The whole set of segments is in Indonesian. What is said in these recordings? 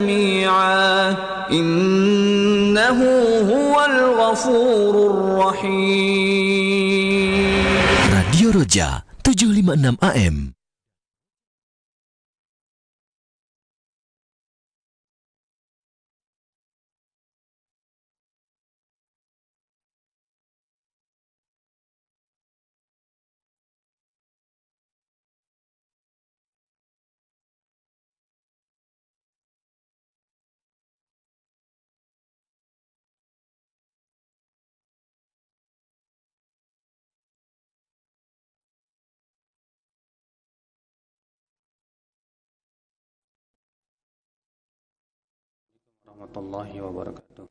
جميعا إنه هو الغفور الرحيم. Radio Roja 756 AM. Warahmatullahi wabarakatuh.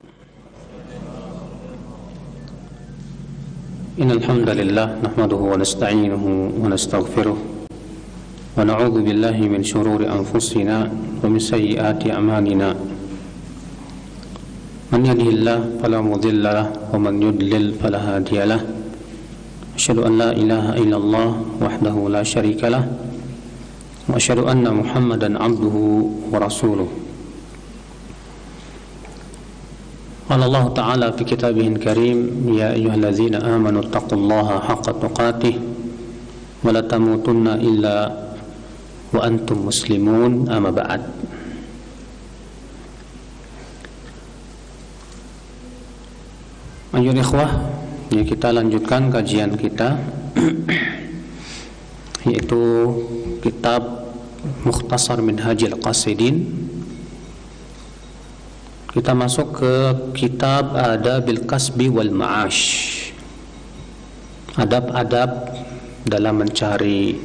Innal hamdalillah nahmaduhu wa nasta'inuhu wa nastaghfiruh wa na'udzu billahi min shururi anfusina wa min sayyiati a'malina. Man yahdihillahu fala mudilla lahu wa man yudlil fala hadiya lahu. Asyhadu an la ilaha illallah wahdahu la syarika lahu wa asyhadu anna Muhammadan 'abduhu wa rasuluh. قال الله تعالى في كتابه الكريم يا أيها الذين آمنوا اتقوا الله حق تقاته ولا تموتن إلا وأنتم مسلمون أما بعد. Ayuhal ikhwah, ya kita lanjutkan kajian kita yaitu kitab Mukhtasar Minhajil Qasidin. Kita masuk ke kitab Adabil Kasbi wal Ma'ash. Adab-adab dalam mencari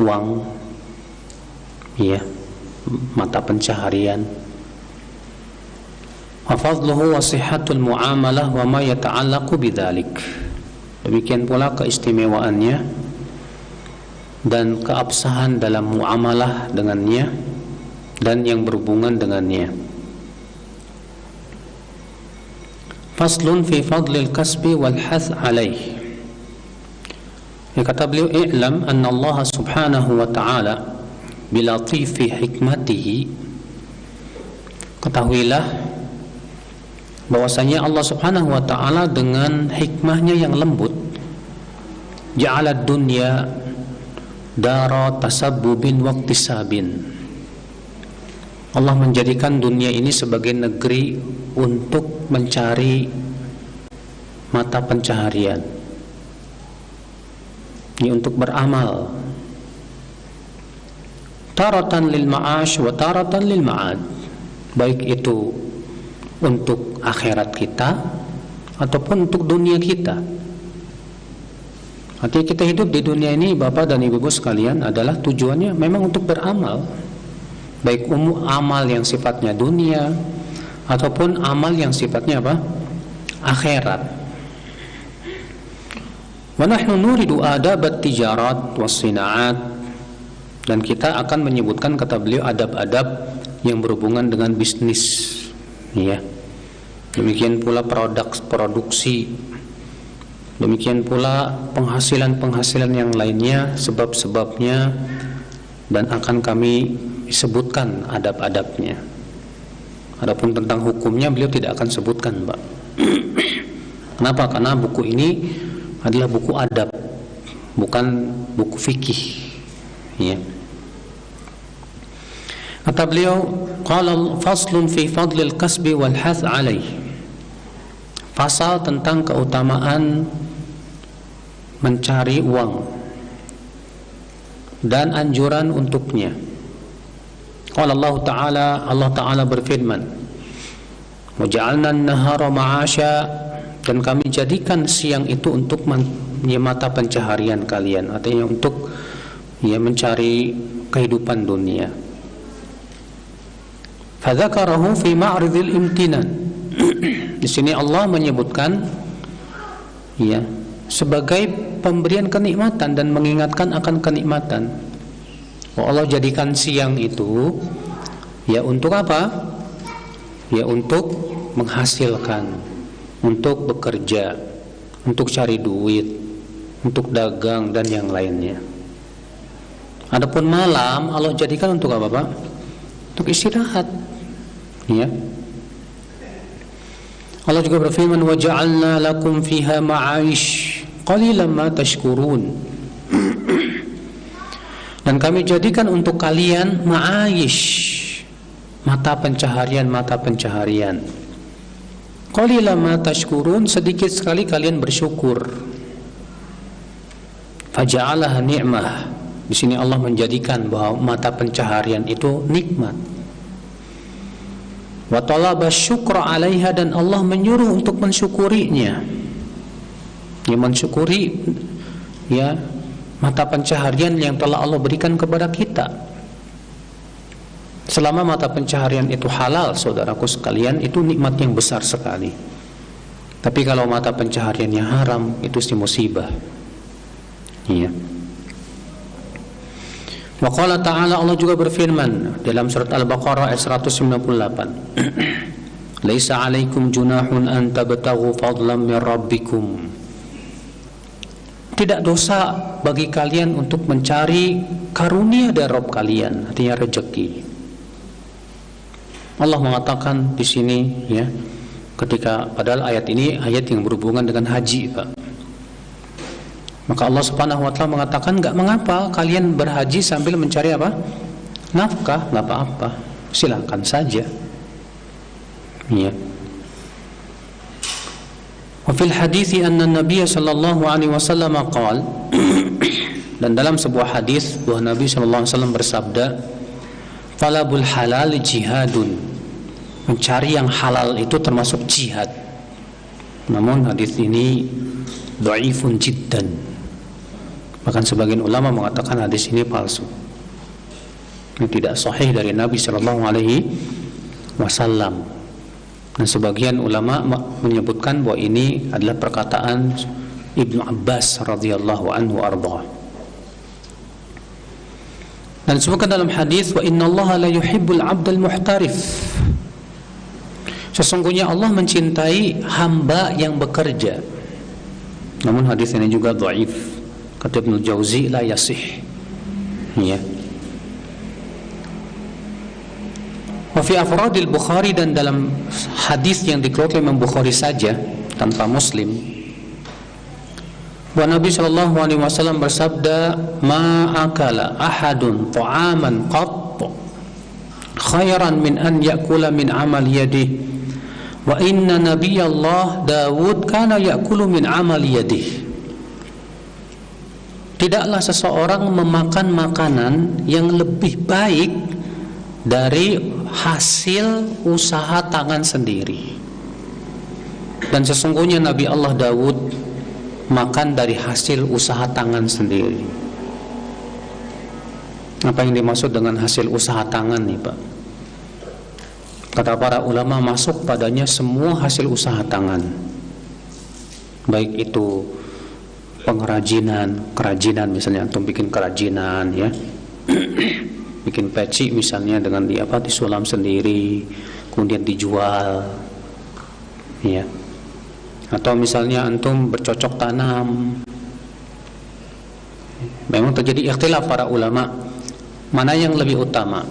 uang, ya, mata pencaharian. Wa fadluhu wa sihhatul muamalah wa ma yata'allaqu bidzalik. Demikian pula keistimewaannya dan keabsahan dalam muamalah dengannya dan yang berhubungan dengannya. Faslun fi fadlil kasbi wal hath alaih. Kata beliau, i'lam anna Allah subhanahu wa ta'ala bilatifi hikmatihi. Ketahuilah bahwasanya Allah subhanahu wa ta'ala dengan hikmahnya yang lembut ja'ala dunya dara tasabbubin waqtisabin. Allah menjadikan dunia ini sebagai negeri untuk mencari mata pencaharian, ini untuk beramal. Taratan lil ma'ash wa taratan lil ma'ad, baik itu untuk akhirat kita ataupun untuk dunia kita. Artinya kita hidup di dunia ini, Bapak dan Ibu sekalian, adalah tujuannya memang untuk beramal, baik amal yang sifatnya dunia ataupun amal yang sifatnya apa? Akhirat. Wa nahnu nuridu adabat tijarat was-sinaat, dan kita akan menyebutkan, kata beliau, adab-adab yang berhubungan dengan bisnis, ya. Demikian pula produksi, demikian pula penghasilan-penghasilan yang lainnya, sebab-sebabnya, dan akan kami sebutkan adab-adabnya. Adapun tentang hukumnya beliau tidak akan sebutkan, Pak. Kenapa? Karena buku ini adalah buku adab, bukan buku fikih, ya. Kata beliau, qala faslun fi fadlil kasbi wal hath alaih. Pasal tentang keutamaan mencari uang dan anjuran untuknya. Qala Allah Ta'ala berfirman, wa ja'alna an-nahara ma'asha, dan kami jadikan siang itu untuk mata pencaharian kalian, artinya untuk mencari kehidupan dunia. Fadzakarahu fi ma'ridil imtinan. Di sini Allah menyebutkan sebagai pemberian kenikmatan dan mengingatkan akan kenikmatan. Allah jadikan siang itu untuk apa? Untuk menghasilkan, untuk bekerja, untuk cari duit, untuk dagang dan yang lainnya. Adapun malam Allah jadikan untuk apa, Pak? untuk istirahat. Ya. Allah juga berfirman, wa ja'alna lakum fiha ma'aish qalilan ma tashkurun. Dan kami jadikan untuk kalian ma'aish, mata pencaharian. Qalilan ma tashkurun, sedikit sekali kalian bersyukur. Faja'alaha ni'mah. Di sini Allah menjadikan bahwa mata pencaharian itu nikmat. Wa talaba syukra 'alaiha, dan Allah menyuruh untuk mensyukurinya. Ya, mensyukuri ya mata pencaharian yang telah Allah berikan kepada kita. Selama mata pencaharian itu halal, saudaraku sekalian, itu nikmat yang besar sekali. Tapi kalau mata pencaharian yang haram, itu si musibah. Iya. Wa qala ta'ala, Allah juga berfirman dalam surat Al-Baqarah ayat 198. Laisa 'alaikum junahun an tabtaghu fadlan min rabbikum. Tidak dosa bagi kalian untuk mencari karunia dari Rabb kalian, artinya rezeki. Allah mengatakan di sini ya, ketika padahal ayat ini ayat yang berhubungan dengan haji, Pak. Maka Allah Subhanahu wa taala mengatakan, enggak mengapa kalian berhaji sambil mencari apa? Nafkah, enggak apa-apa. Silakan saja. Ya. Wa fil hadithi anna Nabiy sallallahu alaihi wasallam qala, dan dalam sebuah hadis bahwa Nabi sallallahu alaihi wasallam bersabda, talabul halal jihadun, mencari yang halal itu termasuk jihad. Namun hadis ini dhaifun jiddan, bahkan sebagian ulama mengatakan hadis ini palsu, ini tidak sahih dari Nabi sallallahu alaihi wasallam. Dan sebagian ulama menyebutkan bahwa ini adalah perkataan Ibnu Abbas radhiyallahu anhu arda. Dan disebutkan dalam hadis, wa innallaha la yuhibbul 'abdal muhtarif. Sesungguhnya Allah mencintai hamba yang bekerja. Namun hadis ini juga dhaif. Kata Ibnu Jauzi la yasih. Ya. Wa fi afradil Bukhari, dan dalam hadis yang dikeluarkan Imam Bukhari saja tanpa Muslim, bahwa Nabi sallallahu alaihi wasallam bersabda, ma akala ahadun ta'aman qat khairan min an yakula min amal yadihi, wa inna nabiyallah Daud kana yakulu min amal yadihi. Tidaklah seseorang memakan makanan yang lebih baik dari hasil usaha tangan sendiri. Dan sesungguhnya Nabi Allah Daud makan dari hasil usaha tangan sendiri. Apa yang dimaksud dengan hasil usaha tangan nih, Pak? Kata para ulama, masuk padanya semua hasil usaha tangan, baik itu kerajinan misalnya antum bikin kerajinan ya, bikin peci misalnya dengan disulam sendiri kemudian dijual ya, atau misalnya antum bercocok tanam. Memang terjadi ikhtilaf para ulama, mana yang lebih utama,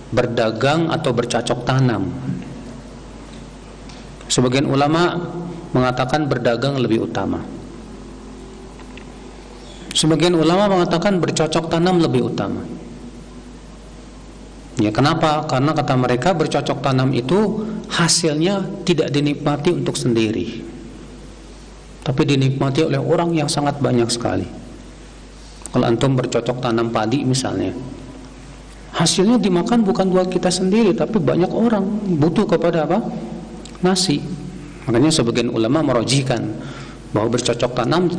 berdagang atau bercocok tanam. Sebagian ulama mengatakan berdagang lebih utama, sebagian ulama mengatakan bercocok tanam lebih utama. Ya, kenapa? Karena kata mereka bercocok tanam itu hasilnya tidak dinikmati untuk sendiri, tapi dinikmati oleh orang yang sangat banyak sekali. Kalau antum bercocok tanam padi misalnya, hasilnya dimakan bukan buat kita sendiri, tapi banyak orang butuh kepada apa? Nasi. Makanya sebagian ulama merojihkan bahwa bercocok tanam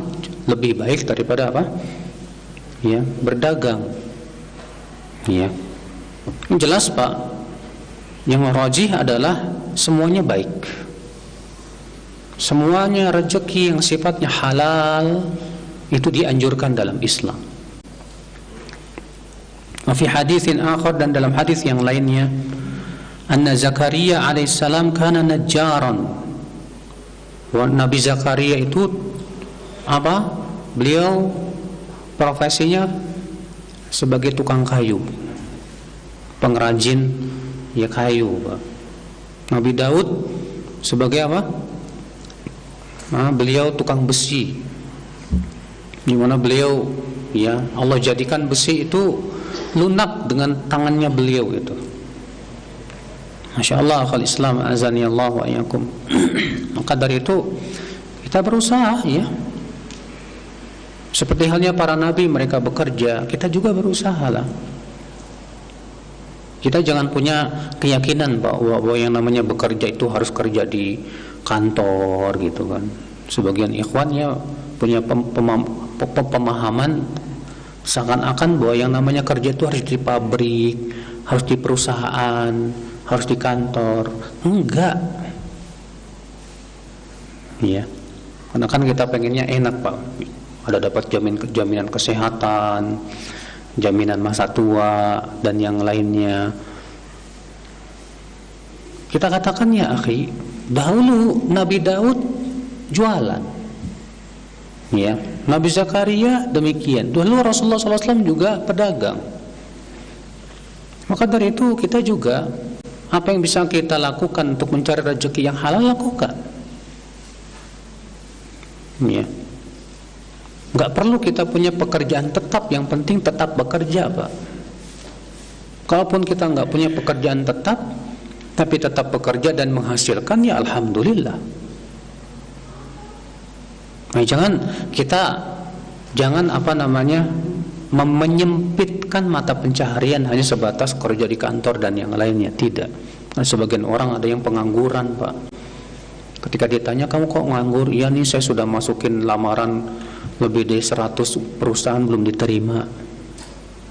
lebih baik daripada apa? Ya, berdagang. Ya. Jelas, Pak. Yang merojih adalah semuanya baik. Semuanya rezeki yang sifatnya halal itu dianjurkan dalam Islam. Fi haditsin akhar, dan dalam hadis yang lainnya, anna Zakaria alaihissalam kana najjaran. Nabi Zakaria itu apa? Beliau profesinya sebagai tukang kayu. pengrajin ya kayu, Pak. Nabi Daud sebagai apa? Beliau tukang besi. Di mana beliau ya Allah jadikan besi itu lunak dengan tangannya beliau itu. Masya Allah, akhal Islam azani Allah wa iyyakum. Maka dari itu kita berusaha ya. Seperti halnya para nabi, mereka bekerja, kita juga berusaha lah. Kita jangan punya keyakinan bahwa yang namanya bekerja itu harus kerja di kantor gitu kan. Sebagian ikhwannya punya pemahaman seakan-akan bahwa yang namanya kerja itu harus di pabrik, harus di perusahaan, harus di kantor. Enggak. Iya. Karena kan kita pengennya enak, Pak. Ada dapat jaminan kesehatan, jaminan masa tua dan yang lainnya. Kita katakan ya akhi, dahulu Nabi Daud jualan. Ya, Nabi Zakaria demikian. Dulu Rasulullah SAW juga pedagang. Maka dari itu kita juga apa yang bisa kita lakukan untuk mencari rezeki yang halal, lakukan. Ya. Nggak perlu kita punya pekerjaan tetap, yang penting tetap bekerja, Pak. Kalaupun kita nggak punya pekerjaan tetap, tapi tetap bekerja dan menghasilkan, ya alhamdulillah. Nah, jangan menyempitkan mata pencaharian hanya sebatas kerja di kantor dan yang lainnya. Tidak. Nah, sebagian orang ada yang pengangguran, Pak. Ketika ditanya, kamu kok nganggur? Iya nih, saya sudah masukin lamaran lebih dari 100 perusahaan belum diterima.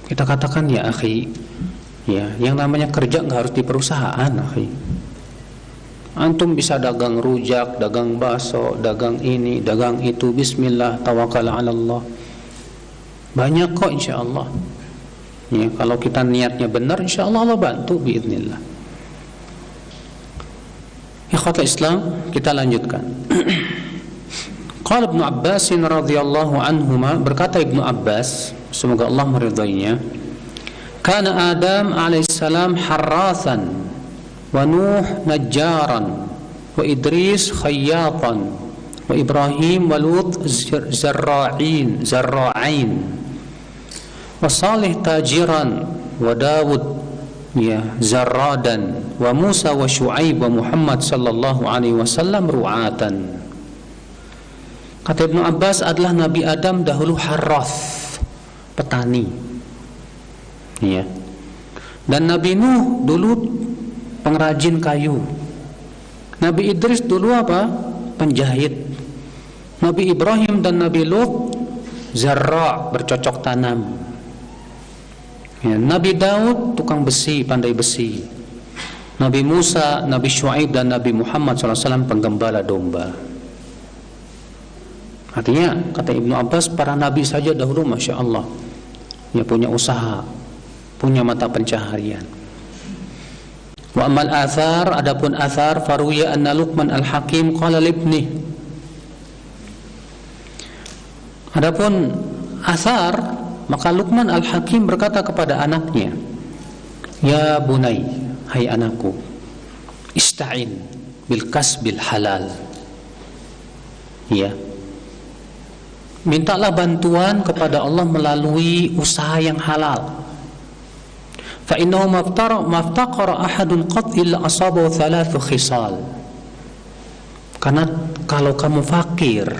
Kita katakan ya akhi, ya, yang namanya kerja nggak harus di perusahaan, akhi. Antum bisa dagang rujak, dagang bakso, dagang ini, dagang itu, bismillah, tawakal 'ala Allah. Banyak kok insyaallah. Ya, kalau kita niatnya benar, insyaallah Allah bantu biiznillah. Ikhwatul Islam, kita lanjutkan. Qala Ibnu Abbas radhiyallahu anhuma, berkata Ibnu Abbas, semoga Allah meridainya, kana Adam alaihissalam harrathan wa Nuh najjaran wa Idris khayyatan wa Ibrahim wa Lut zarra'in wa Salih tajiran wa Dawud ya zarradan wa Musa wa Syuaib wa Muhammad sallallahu alaihi wasallam ru'atan. Kata Ibnu Abbas, adalah Nabi Adam dahulu harrath, petani. Ya. Dan Nabi Nuh dulu pengrajin kayu. Nabi Idris dulu apa? Penjahit. Nabi Ibrahim dan Nabi Lut zarra', bercocok tanam. Ya. Nabi Daud tukang besi, pandai besi. Nabi Musa, Nabi Syuaib dan Nabi Muhammad SAW penggembala domba. Artinya kata Ibnu Abbas, para nabi saja dahulu Masya Allah ya punya usaha, punya mata pencaharian. Wa amal athar, adapun athar, faruya anna Luqman al-Hakim qala libnih. Adapun athar, maka Luqman al-Hakim berkata kepada anaknya, ya bunai, hai anakku, ista'in bil kasbil halal. Ya, mintalah bantuan kepada Allah melalui usaha yang halal. Fa innahu maftaqara ahadun qat illa asabahu thalathu khisal. Karena kalau kamu fakir,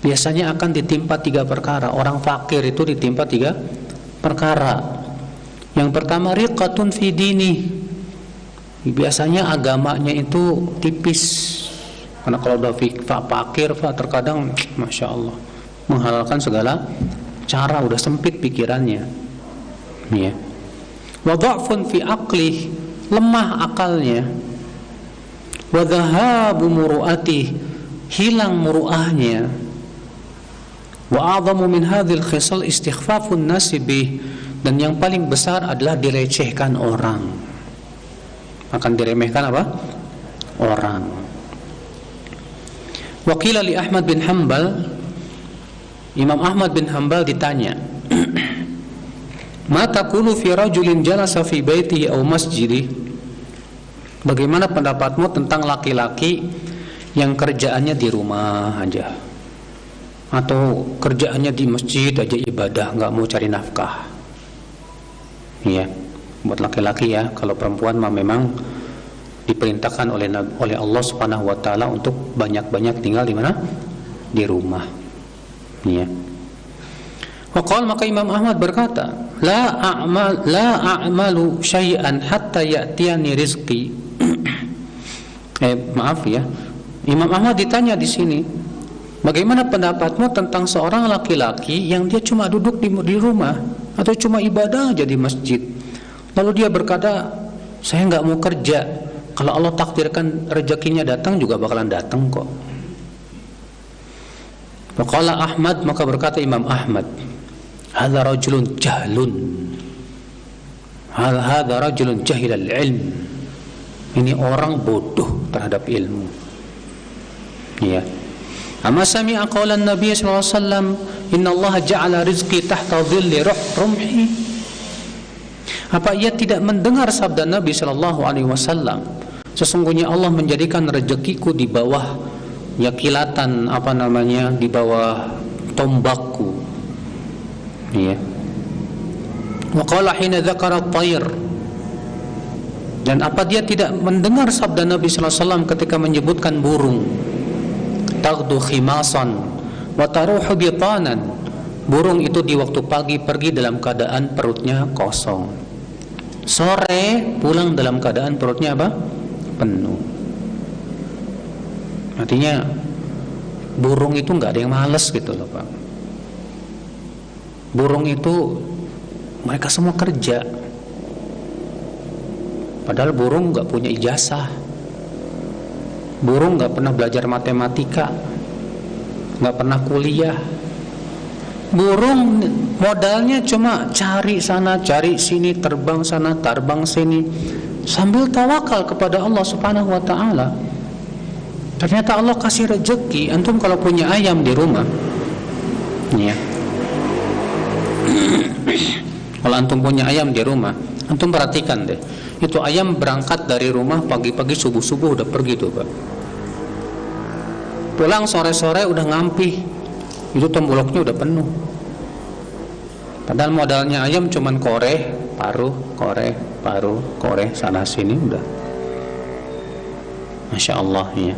biasanya akan ditimpa 3 perkara. Orang fakir itu ditimpa 3 perkara. Yang pertama, riqatun fi dini. Biasanya agamanya itu tipis. Karena kalau udah fakir, terkadang Masya Allah menghalalkan segala cara, udah sempit pikirannya. Ya. Wa dha'fun fi aqlih, lemah akalnya. Wa dhahabu muru'atih, hilang muru'ahnya. Wa a'zamu min hadhil khisal istighfafun nasi bih, dan yang paling besar adalah dilecehkan orang. Akan diremehkan apa? Orang. Wa qila li Ahmad bin Hanbal, Imam Ahmad bin Hanbal ditanya, Ma taqulu fi rajulin jalasa fi baitihi aw masjidih? Bagaimana pendapatmu tentang laki-laki yang kerjaannya di rumah aja, atau kerjaannya di masjid aja ibadah, nggak mau cari nafkah? Iya, buat laki-laki ya. Kalau perempuan mah memang diperintahkan oleh Allah Subhanahu wa taala untuk banyak-banyak tinggal di mana? Di rumah. Iya. Waqal, maka Imam Ahmad berkata, la a'malu syai'an hatta ya'tiyani rizqi. Maaf ya. Imam Ahmad ditanya di sini, bagaimana pendapatmu tentang seorang laki-laki yang dia cuma duduk di rumah atau cuma ibadah aja di masjid? Lalu dia berkata, saya nggak mau kerja. Kalau Allah takdirkan rezekinya datang juga bakalan datang kok. Waqala Ahmad, maka berkata Imam Ahmad, hadza rajulun jahlun. Hadza rajulun jahilal ilm. Ini orang bodoh terhadap ilmu. Ya. Amma sami'a qaulan Nabi sallallahu alaihi wasallam, innallaha ja'ala rizqi tahta dhilli rumhi. Apa ia tidak mendengar sabda Nabi sallallahu alaihi wasallam, sesungguhnya Allah menjadikan rezekiku di bawah ya kilatan di bawah tombakku. Ya. Wa qala hina dzakara at-tayr. Dan apa dia tidak mendengar sabda Nabi sallallahu alaihi wasallam ketika menyebutkan burung? Taghdu khimasan wa taruhu bitanan. Burung itu di waktu pagi pergi dalam keadaan perutnya kosong. Sore pulang dalam keadaan perutnya apa? Penuh. Artinya burung itu nggak ada yang malas gitu loh Pak. Burung itu mereka semua kerja. Padahal burung nggak punya ijazah. Burung nggak pernah belajar matematika, nggak pernah kuliah. Burung modalnya cuma cari sana, cari sini, terbang sana, terbang sini, sambil tawakal kepada Allah Subhanahu wa taala. Ternyata Allah kasih rezeki. Antum kalau punya ayam di rumah, ya. Kalau antum punya ayam di rumah, antum perhatikan deh. Itu ayam berangkat dari rumah pagi-pagi subuh-subuh udah pergi tuh Pak. Pulang sore-sore udah ngampih. Itu tombuloknya udah penuh. Padahal modalnya ayam cuman koreh, paruh, koreh sana sini udah. Masya Allah ya.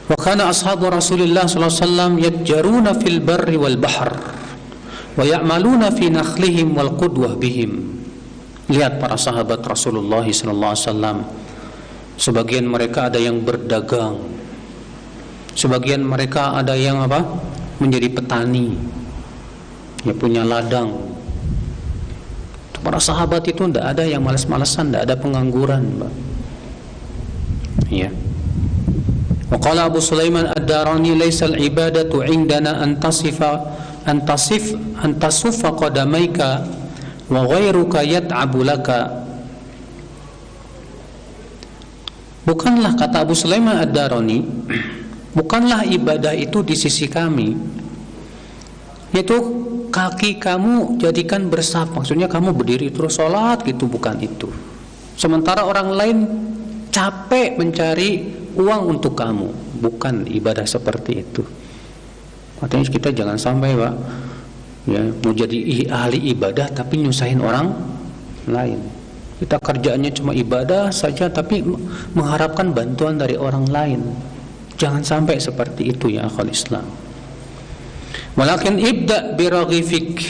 Wa kana ashabu Rasulillah sallallahu alaihi wasallam yatjaruna fil barri wal bahr wa ya'maluna fi nakhlihim wal qudwah bihim. Lihat para sahabat Rasulullah sallallahu alaihi wasallam, sebagian mereka ada yang berdagang, sebagian mereka ada yang menjadi petani, ya punya ladang. Para sahabat itu tidak ada yang malas-malasan, tidak ada pengangguran, Mbak. Ya. Wa qala Abu Sulaiman Ad-Darani, laisa al-ibadatu 'indana an tasuffa qadamaika wa ghairuka yat'abu laka. Bukanlah, kata Abu Sulaiman Ad-Darani, bukanlah ibadah itu di sisi kami, yaitu kaki kamu jadikan bersaf, maksudnya kamu berdiri terus sholat gitu, bukan itu. Sementara orang lain capek mencari uang untuk kamu, bukan ibadah seperti itu. Artinya kita jangan sampai Pak, ya, mau jadi ahli ibadah tapi nyusahin orang lain. Kita kerjaannya cuma ibadah saja tapi mengharapkan bantuan dari orang lain. Jangan sampai seperti itu ya akhul Islam. Walakin ibda biraghifik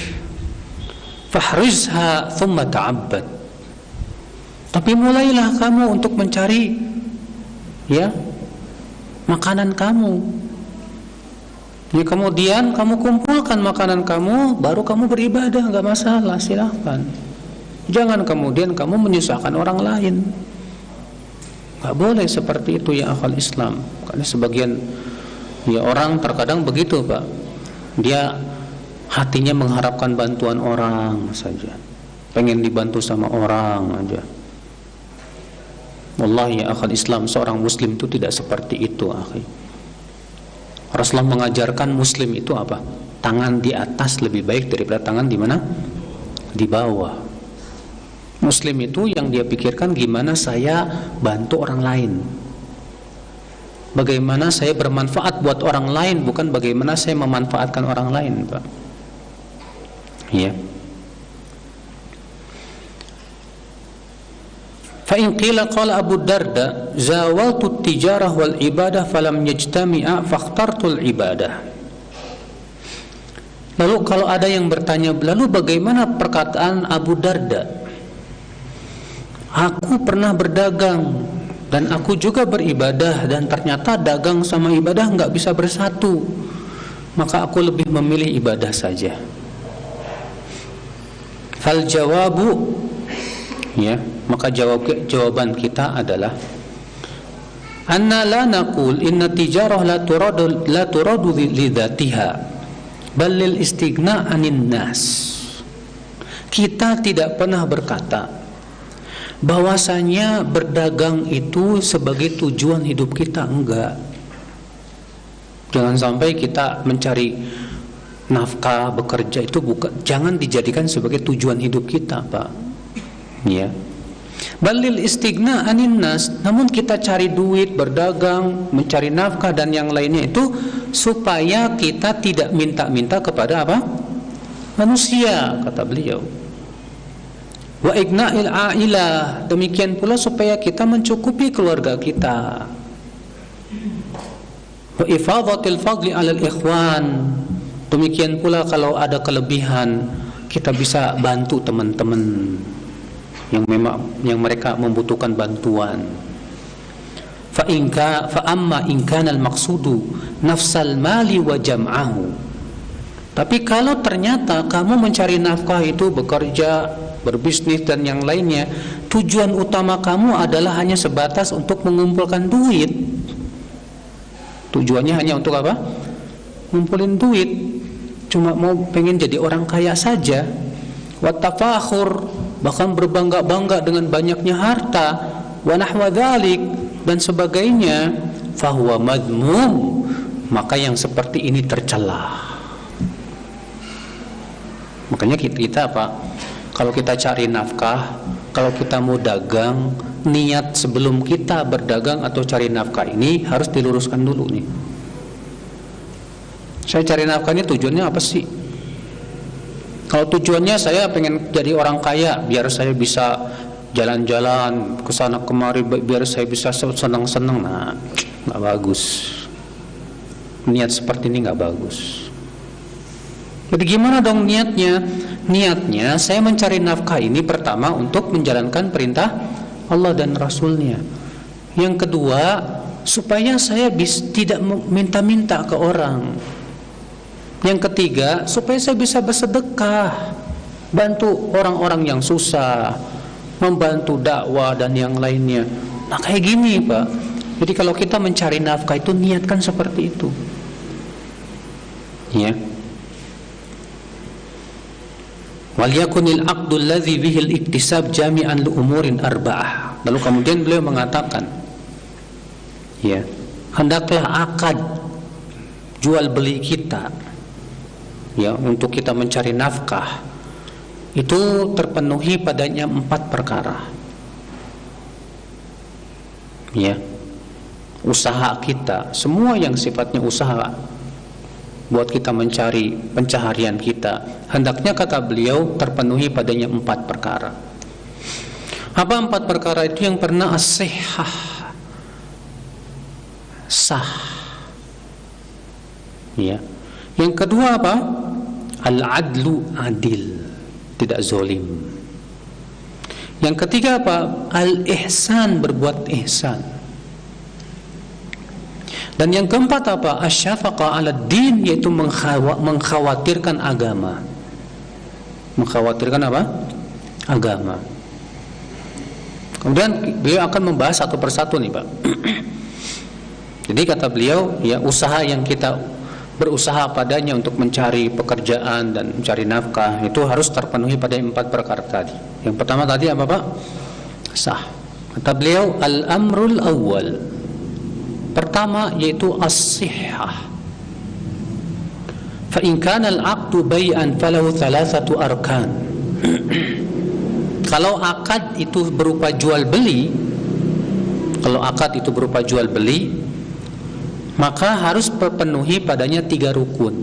fahrizha thumma ta'abbad. Tapi mulailah kamu untuk mencari ya makanan kamu. Ya, kemudian kamu kumpulkan makanan kamu, baru kamu beribadah, enggak masalah, silahkan. Jangan kemudian kamu menyusahkan orang lain. Enggak boleh seperti itu ya akhul Islam. Karena sebagian ya orang terkadang begitu Pak. Dia hatinya mengharapkan bantuan orang saja, pengen dibantu sama orang aja. Wallahi ya akhul Islam, seorang muslim itu tidak seperti itu akhi. Rasulullah mengajarkan muslim itu apa? Tangan di atas lebih baik daripada tangan di mana? Di bawah. Muslim itu yang dia pikirkan gimana saya bantu orang lain, bagaimana saya bermanfaat buat orang lain, bukan bagaimana saya memanfaatkan orang lain, Pak. Ya. Fa in qila qala Abu Darda zawaltu tijarah wal ibadah falam yajtami'a fakhtartu al ibadah. Lalu kalau ada yang bertanya, lalu bagaimana perkataan Abu Darda? Aku pernah berdagang dan aku juga beribadah, dan ternyata dagang sama ibadah nggak bisa bersatu, maka aku lebih memilih ibadah saja. Fal jawabu, ya, maka jawaban kita adalah anna la naqul inna tijarah la turadu li dzatiha bal lil istighna 'anin nas. Kita tidak pernah berkata bahwasanya berdagang itu sebagai tujuan hidup kita, enggak. Jangan sampai kita mencari nafkah, bekerja itu jangan dijadikan sebagai tujuan hidup kita, Pak. Ya. Balil istighna anin nas, namun kita cari duit, berdagang, mencari nafkah dan yang lainnya itu supaya kita tidak minta-minta kepada apa? Manusia, kata beliau. Wa igna'il a'ilah, demikian pula supaya kita mencukupi keluarga kita. Wa ifadatil fadli 'alal ikhwan, demikian pula kalau ada kelebihan kita bisa bantu teman-teman yang mereka membutuhkan bantuan. Fa amma in kana al-maqsudu nafsal mali wa jam'ahu. Tapi kalau ternyata kamu mencari nafkah itu bekerja, berbisnis dan yang lainnya, tujuan utama kamu adalah hanya sebatas untuk mengumpulkan duit. Tujuannya hanya untuk apa? Ngumpulin duit. Cuma mau pengen jadi orang kaya saja. Wa tafakhur, bahkan berbangga-bangga dengan banyaknya harta, wa nahwa dzalik dan sebagainya, fahuwa madmum, maka yang seperti ini tercela. Makanya kita apa? Kalau kita cari nafkah, kalau kita mau dagang, niat sebelum kita berdagang atau cari nafkah ini harus diluruskan dulu nih. Saya cari nafkah ini tujuannya apa sih? Kalau tujuannya saya pengen jadi orang kaya, biar saya bisa jalan-jalan ke sana kemari, biar saya bisa senang-senang, nah, nggak bagus. Niat seperti ini nggak bagus. Jadi gimana dong niatnya? Niatnya saya mencari nafkah ini pertama untuk menjalankan perintah Allah dan Rasulnya. Yang kedua, supaya saya tidak minta-minta ke orang. Yang ketiga, supaya saya bisa bersedekah, bantu orang-orang yang susah, membantu dakwah dan yang lainnya. Nah kayak gini, Pak. Jadi kalau kita mencari nafkah itu niatkan seperti itu. Ya. Waliyakunil aqdul ladzi bihil iktisab jami'an li umurin arba'ah. Lalu kemudian beliau mengatakan, ya, hendaklah akad jual beli kita, ya, untuk kita mencari nafkah itu terpenuhi padanya 4 perkara. Ya. Usaha kita, semua yang sifatnya usaha buat kita mencari pencaharian kita, hendaknya kata beliau terpenuhi padanya 4 perkara. Apa 4 perkara itu? Yang pernah as-sihhah, sah. Ya. Yang kedua apa? Al-adlu, adil, tidak zalim. Yang ketiga apa? Al-ihsan, berbuat ihsan. Dan yang keempat apa? Asy-syafaqah 'ala din, yaitu mengkhawatirkan agama. Mengkhawatirkan apa? Agama. Kemudian beliau akan membahas satu persatu nih, Pak. Jadi kata beliau, ya, usaha yang kita berusaha padanya untuk mencari pekerjaan dan mencari nafkah itu harus terpenuhi pada 4 perkara tadi. Yang pertama tadi apa, Pak? Sah. Kata beliau, al-amrul awwal, pertama yaitu as-sihhah, Fa in kana al-'aqdu bai'an falahu thalathatu arkan. Kalau akad itu berupa jual beli, maka harus terpenuhi padanya 3 rukun.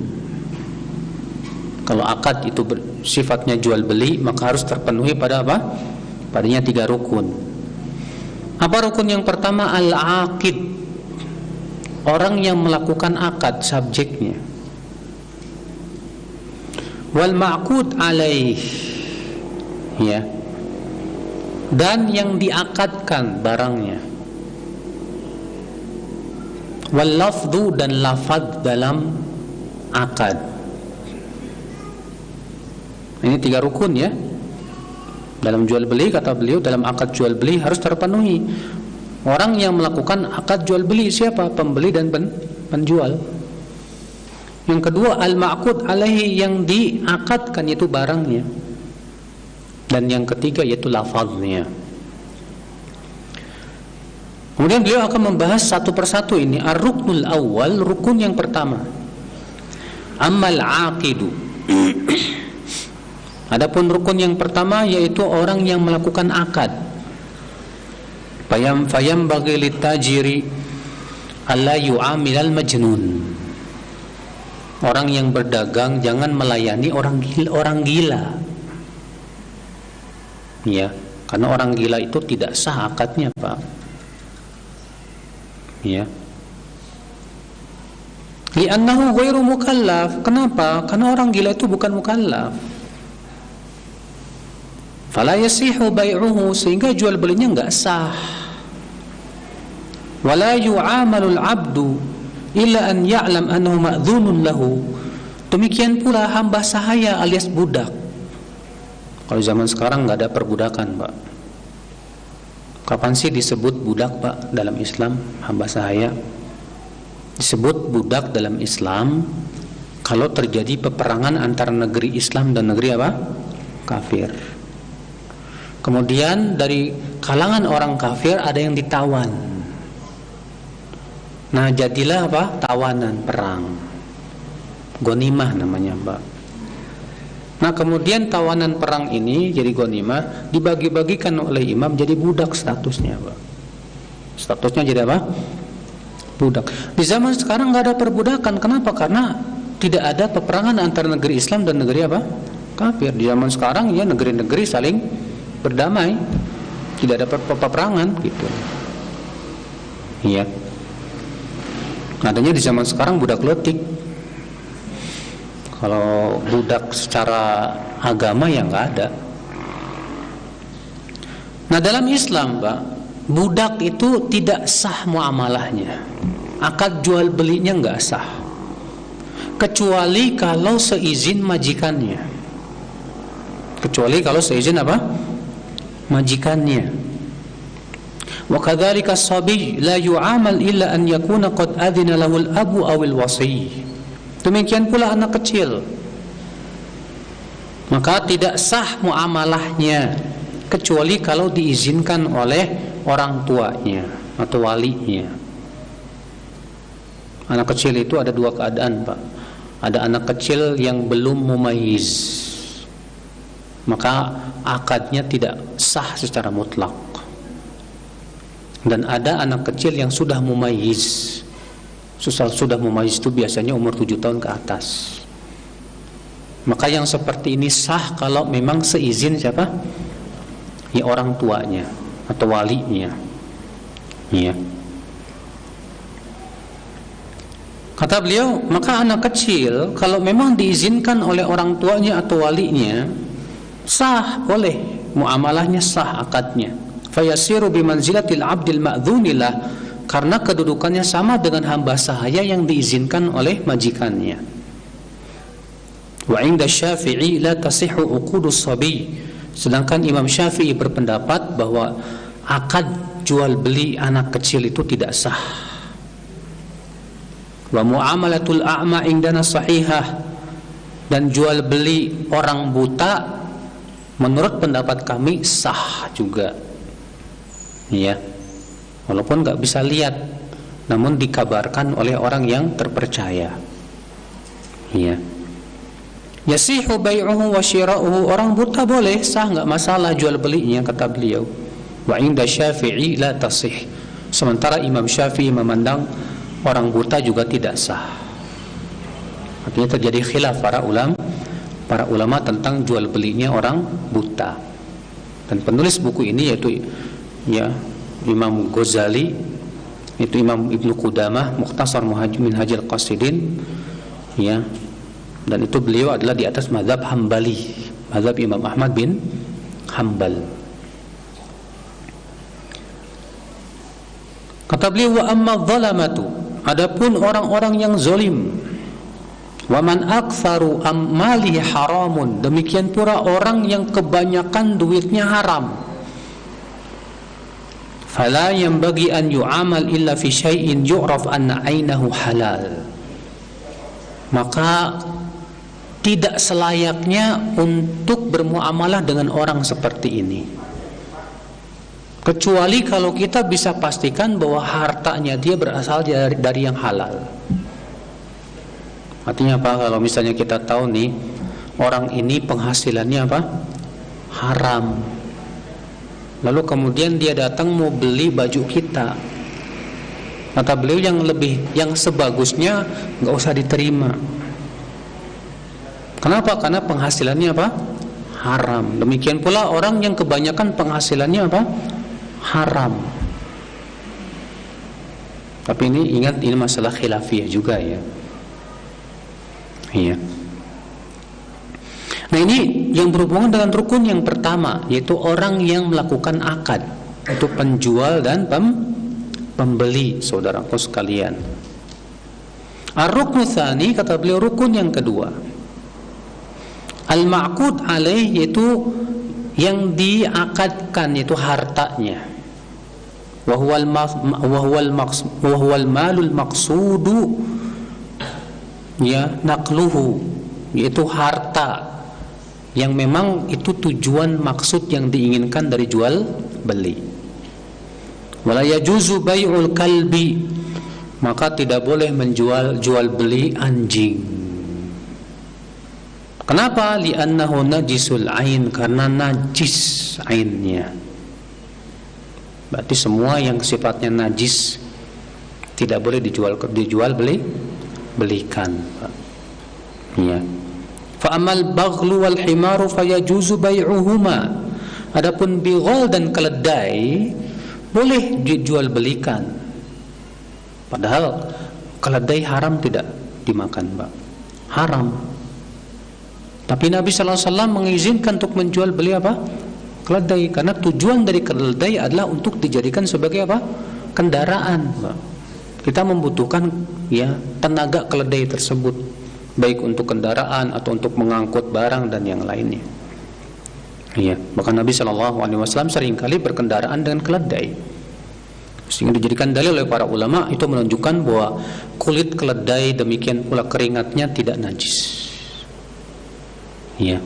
Kalau akad itu sifatnya jual beli, maka harus terpenuhi pada apa? Padanya 3 rukun. Apa rukun yang pertama? Al-aqid, orang yang melakukan akad, subjeknya. Wal ma'qud alaih, ya, dan yang diakadkan barangnya. Wal lafdhu, dan lafaz dalam akad. Ini 3 rukun, ya. Dalam jual beli, kata beliau, dalam akad jual beli harus terpenuhi. Orang yang melakukan akad jual beli siapa? Pembeli dan penjual. Yang kedua, al-ma'qud alaihi, yang diakadkan yaitu barangnya. Dan yang ketiga yaitu lafaznya. Kemudian beliau akan membahas satu persatu ini. Ar-ruknul awal, rukun yang pertama. Ammal aqidu. Adapun rukun yang pertama yaitu orang yang melakukan akad. Fayam bagi litajiri alla yu'amilal majnun. Orang yang berdagang jangan melayani orang gila. Ya, karena orang gila itu tidak sah akadnya, Pak. Ya. Li'annahu ghairu mukallaf. Kenapa? Karena orang gila itu bukan mukallaf. Fala yasihu bai'uhu, sehingga jual belinya enggak sah. Wala yu'amalul 'abdu illa an ya'lam annahu ma'dzunun lahu. Demikian pula hamba sahaya alias budak. Kalau zaman sekarang nggak ada perbudakan, Pak. Kapan sih disebut budak, Pak, dalam Islam? Hamba sahaya disebut budak dalam Islam kalau terjadi peperangan antara negeri Islam dan negeri apa? Kafir. Kemudian dari kalangan orang kafir ada yang ditawan. Nah, jadilah apa? Tawanan perang. Ghanimah namanya, Pak. Nah, kemudian tawanan perang ini jadi ghanimah, dibagi-bagikan oleh imam jadi budak statusnya, Pak. Statusnya jadi apa? Budak. Di zaman sekarang nggak ada perbudakan. Kenapa? Karena tidak ada peperangan antara negeri Islam dan negeri apa? Kafir. Di zaman sekarang ya negeri-negeri saling berdamai, tidak ada peperangan gitu. Iya. Adanya di zaman sekarang budak letik. Kalau budak secara agama ya nggak ada. Nah, dalam Islam, Pak, budak itu tidak sah muamalahnya. Akad jual belinya nggak sah, kecuali kalau seizin majikannya. Kecuali kalau seizin apa? Majikannya. Wa kadzalika as-sabi la yu'amal illa an yakuna qad adina lahu al-abu aw al-wasi. Demikian pula anak kecil, maka tidak sah muamalahnya kecuali kalau diizinkan oleh orang tuanya atau walinya. Anak kecil itu ada 2 keadaan, Pak. Ada anak kecil yang belum mumayyiz, maka akadnya tidak sah secara mutlak. Dan ada anak kecil yang sudah mumayyiz. Sudah mumayyiz itu biasanya umur 7 tahun ke atas. Maka yang seperti ini sah kalau memang seizin siapa? Ya, orang tuanya atau walinya. Ya. Kata beliau, maka anak kecil kalau memang diizinkan oleh orang tuanya atau walinya, sah, boleh, muamalahnya sah akadnya. Fayasiru bimanzilatil 'abdil ma'dzunillah, karena kedudukannya sama dengan hamba sahaya yang diizinkan oleh majikannya. Wa 'inda Syafi'i la tasihhu 'uqudus sabi. Sedangkan Imam Syafi'i berpendapat bahwa akad jual beli anak kecil itu tidak sah. Wa muamalatul a'ma indana sahihah, dan jual beli orang buta menurut pendapat kami sah juga. Ya. Walaupun nggak bisa lihat, namun dikabarkan oleh orang yang terpercaya. Ya. Yasihu bai'uhu wa syira'uhu, orang buta boleh, sah, enggak masalah jual belinya, kata beliau. Wa inda Syafi'i la tasih. Sementara Imam Syafi'i memandang orang buta juga tidak sah. Artinya terjadi khilaf para ulama tentang jual belinya orang buta. Dan penulis buku ini yaitu ya Imam Ghazali, itu Imam Ibnu Qudamah, Mukhtasar Minhajul Qasidin, ya. Dan itu beliau adalah di atas mazhab Hambali, mazhab Imam Ahmad bin Hambal. Kata beliau, wa amma dhalamatu, adapun orang-orang yang zalim, wa man aktsaru amali haramun, demikian pula orang yang kebanyakan duitnya haram, fala yanbaghi an yu'amal illa fi syai'in yu'raf anna 'ainahu halal, maka tidak selayaknya untuk bermuamalah dengan orang seperti ini, kecuali kalau kita bisa pastikan bahwa hartanya dia berasal dari yang halal. Artinya apa? Kalau misalnya kita tahu nih orang ini penghasilannya apa? Haram. Lalu kemudian dia datang mau beli baju kita, kata beliau yang sebagusnya nggak usah diterima. Kenapa? Karena penghasilannya apa? Haram. Demikian pula orang yang kebanyakan penghasilannya apa? Haram. Tapi ini ingat, ini masalah khilafiyah juga ya. Iya. Nah, ini yang berhubungan dengan rukun yang pertama, yaitu orang yang melakukan akad, itu penjual dan pembeli, saudaraku sekalian. Ar-ruknu tsani, kata beliau, rukun yang kedua, al-ma'qud alaih, yaitu yang diakadkan, yaitu hartanya. Wa huwal malul maqsudu, ya, naqluhu, yaitu harta yang memang itu tujuan maksud yang diinginkan dari jual beli. Wala yajuzu bai'ul kalbi, maka tidak boleh jual beli anjing. Kenapa? Li'annahu najisul ain, karena najis ainnya. Berarti semua yang sifatnya najis tidak boleh dijual belikan. Ya. Fa amal baghlu wal himaru fayajuzu bai'uhuma. Adapun bighal dan keledai boleh dijual belikan. Padahal keledai haram tidak dimakan, Pak. Haram. Tapi Nabi SAW mengizinkan untuk menjual beli apa? Keledai, karena tujuan dari keledai adalah untuk dijadikan sebagai apa? Kendaraan. Kita membutuhkan ya tenaga keledai tersebut, baik untuk kendaraan atau untuk mengangkut barang dan yang lainnya. Iya, bahkan Nabi SAW seringkali berkendaraan dengan keledai, sehingga dijadikan dalil oleh para ulama. Itu menunjukkan bahwa kulit keledai, demikian pula keringatnya, tidak najis. Ya.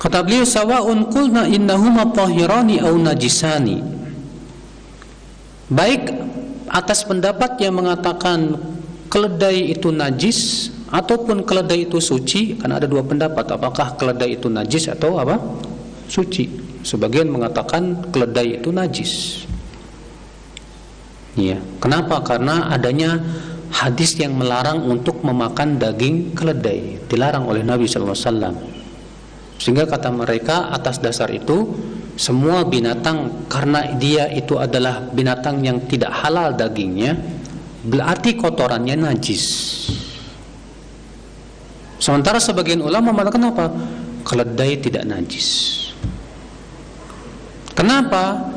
Kata beliau, sawa'un qulna innahuma tahirani aw najisani, baik atas pendapat yang mengatakan keledai itu najis ataupun keledai itu suci, karena ada dua pendapat, apakah keledai itu najis atau apa? Suci. Sebagian mengatakan keledai itu najis. Ya. Kenapa? Karena adanya hadis yang melarang untuk memakan daging keledai, dilarang oleh Nabi SAW. Sehingga kata mereka, atas dasar itu semua binatang, karena dia itu adalah binatang yang tidak halal dagingnya, berarti kotorannya najis. Sementara sebagian ulama mengatakan apa? Keledai tidak najis. Kenapa?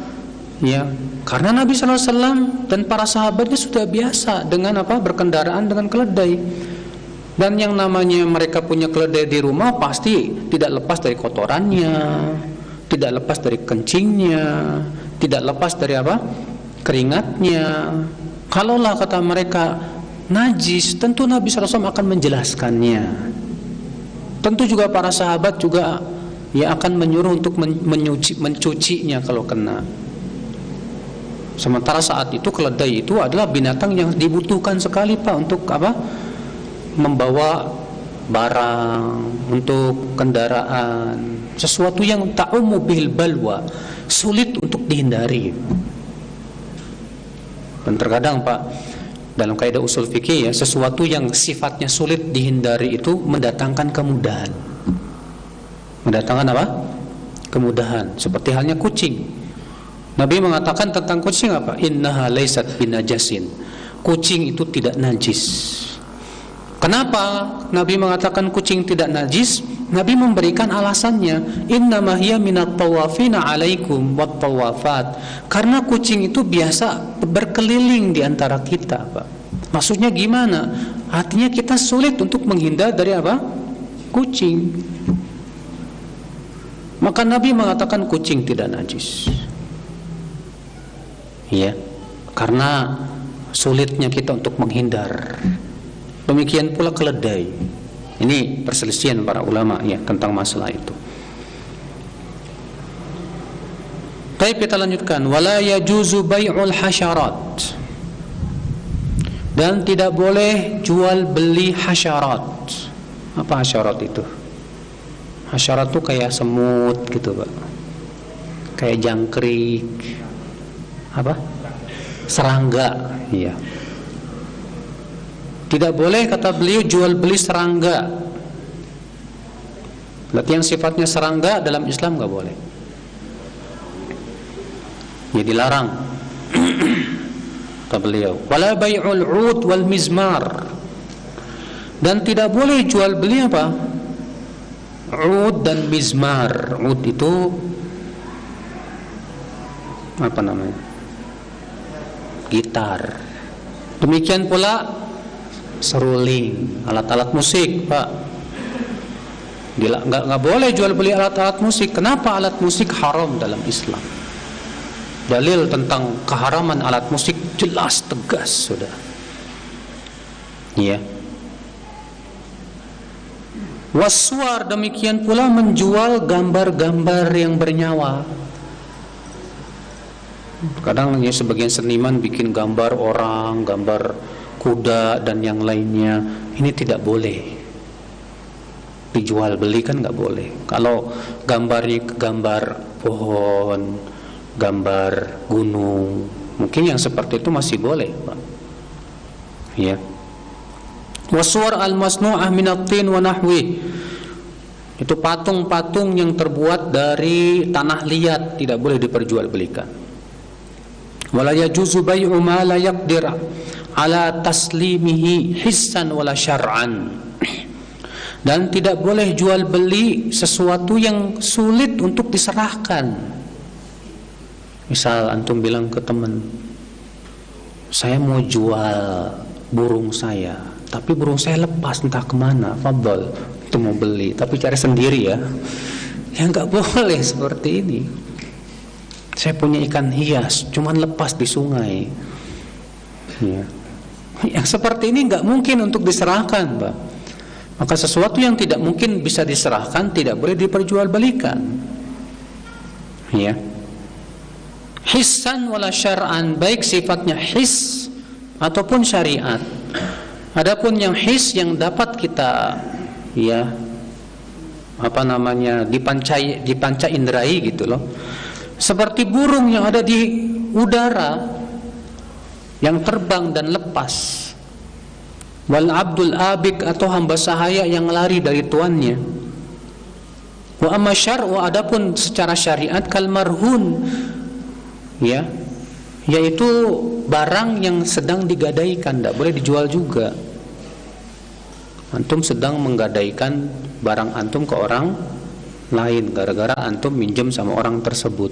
Ya, karena Nabi SAW dan para sahabatnya sudah biasa dengan apa? Berkendaraan dengan keledai. Dan yang namanya mereka punya keledai di rumah pasti tidak lepas dari kotorannya, tidak lepas dari kencingnya, tidak lepas dari apa? Keringatnya. Kalaulah kata mereka najis, tentu Nabi SAW akan menjelaskannya. Tentu juga para sahabat juga ya akan menyuruh untuk mencucinya kalau kena. Sementara saat itu keledai itu adalah binatang yang dibutuhkan sekali, Pak, untuk apa? membawa barang, untuk kendaraan, sesuatu yang ta'ummu bihil balwa, sulit untuk dihindari. Dan terkadang Pak, dalam kaidah usul fikih ya, sesuatu yang sifatnya sulit dihindari itu mendatangkan kemudahan. Mendatangkan apa? Kemudahan. Seperti halnya kucing. Nabi mengatakan tentang kucing apa? Innaha laysat binajasin. Kucing itu tidak najis. Kenapa Nabi mengatakan kucing tidak najis? Nabi memberikan alasannya, innama hiya minat tawafina alaikum wat tawafat. Karena kucing itu biasa berkeliling di antara kita, Pak. Maksudnya gimana? Artinya kita sulit untuk menghindar dari apa? Kucing. Maka Nabi mengatakan kucing tidak najis. Ya, karena sulitnya kita untuk menghindar. Demikian pula keledai. Ini perselisihan para ulama ya tentang masalah itu. Baik, kita lanjutkan. Wala yajuzu bai'ul hasyarat. Dan tidak boleh jual beli hasyarat. Apa hasyarat itu? Hasyarat itu kayak semut gitu, Pak. Kayak jangkrik. Apa? Serangga, iya. Tidak boleh kata beliau jual beli serangga. Berarti yang sifatnya serangga dalam Islam nggak boleh. Ya dilarang. Kata beliau. Wala bai'ul 'ud wal mizmar. Dan tidak boleh jual beli apa? 'ud dan mizmar. 'ud itu apa namanya? Gitar. Demikian pula seruling, alat-alat musik, Pak. Nggak boleh jual beli alat-alat musik. Kenapa alat musik haram dalam Islam? Dalil tentang keharaman alat musik jelas tegas, sudah. Ya. Waswar, demikian pula menjual gambar-gambar yang bernyawa. Kadang ya sebagian seniman bikin gambar orang, gambar kuda dan yang lainnya. Ini tidak boleh dijual belikan, nggak boleh. Kalau gambarnya gambar pohon, gambar gunung, mungkin yang seperti itu masih boleh, Pak. Ya. Waswar al-masnu'ah minat tin wa nahwi. Itu patung-patung yang terbuat dari tanah liat, tidak boleh diperjualbelikan. Wala yajuzu bai'u ma la yaqdir ala taslimihi hissan wala syar'an. Dan tidak boleh jual beli sesuatu yang sulit untuk diserahkan. Misal antum bilang ke teman, saya mau jual burung saya, tapi burung saya lepas entah kemana, fadhal, itu mau beli, tapi cari sendiri ya. Ya nggak boleh seperti ini. Saya punya ikan hias, cuman lepas di sungai. Ya. Yang seperti ini nggak mungkin untuk diserahkan, Pak. Maka sesuatu yang tidak mungkin bisa diserahkan tidak boleh diperjualbelikan. Ya. Hissan wala syar'an, baik sifatnya his ataupun syariat. Adapun yang his yang dapat kita ya apa namanya dipanca indrai gitu loh. Seperti burung yang ada di udara yang terbang dan lepas. Wal abdul abik, atau hamba sahaya yang lari dari tuannya. Wa amma syar'u, adapun secara syariat, kal marhun, ya, yaitu barang yang sedang digadaikan, tidak boleh dijual juga. Antum sedang menggadaikan barang antum ke orang lain gara-gara antum minjem sama orang tersebut.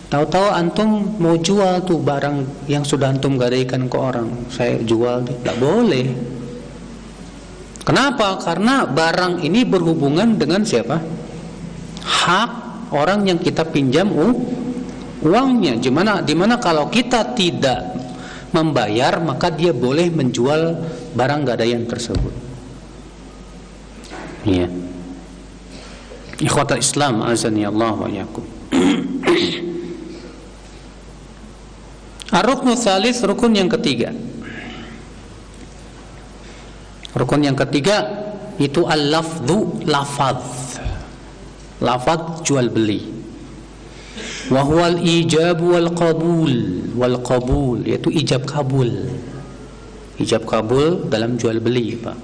Tahu-tahu antum mau jual tuh barang yang sudah antum gadaikan ke orang, saya jual, tidak boleh. Kenapa? Karena barang ini berhubungan dengan siapa? Hak orang yang kita pinjam uangnya. Dimana kalau kita tidak membayar, maka dia boleh menjual barang gadaian tersebut. Iya. Ikhwatal Islam, azani Allah wa iyyakum. Ar-ruknu tsalits, rukun yang ketiga. Rukun yang ketiga itu al-lafdhu, lafadz. Lafadz jual beli. Wa huwal ijab wal qabul, yaitu ijab kabul. Ijab kabul dalam jual beli, Pak.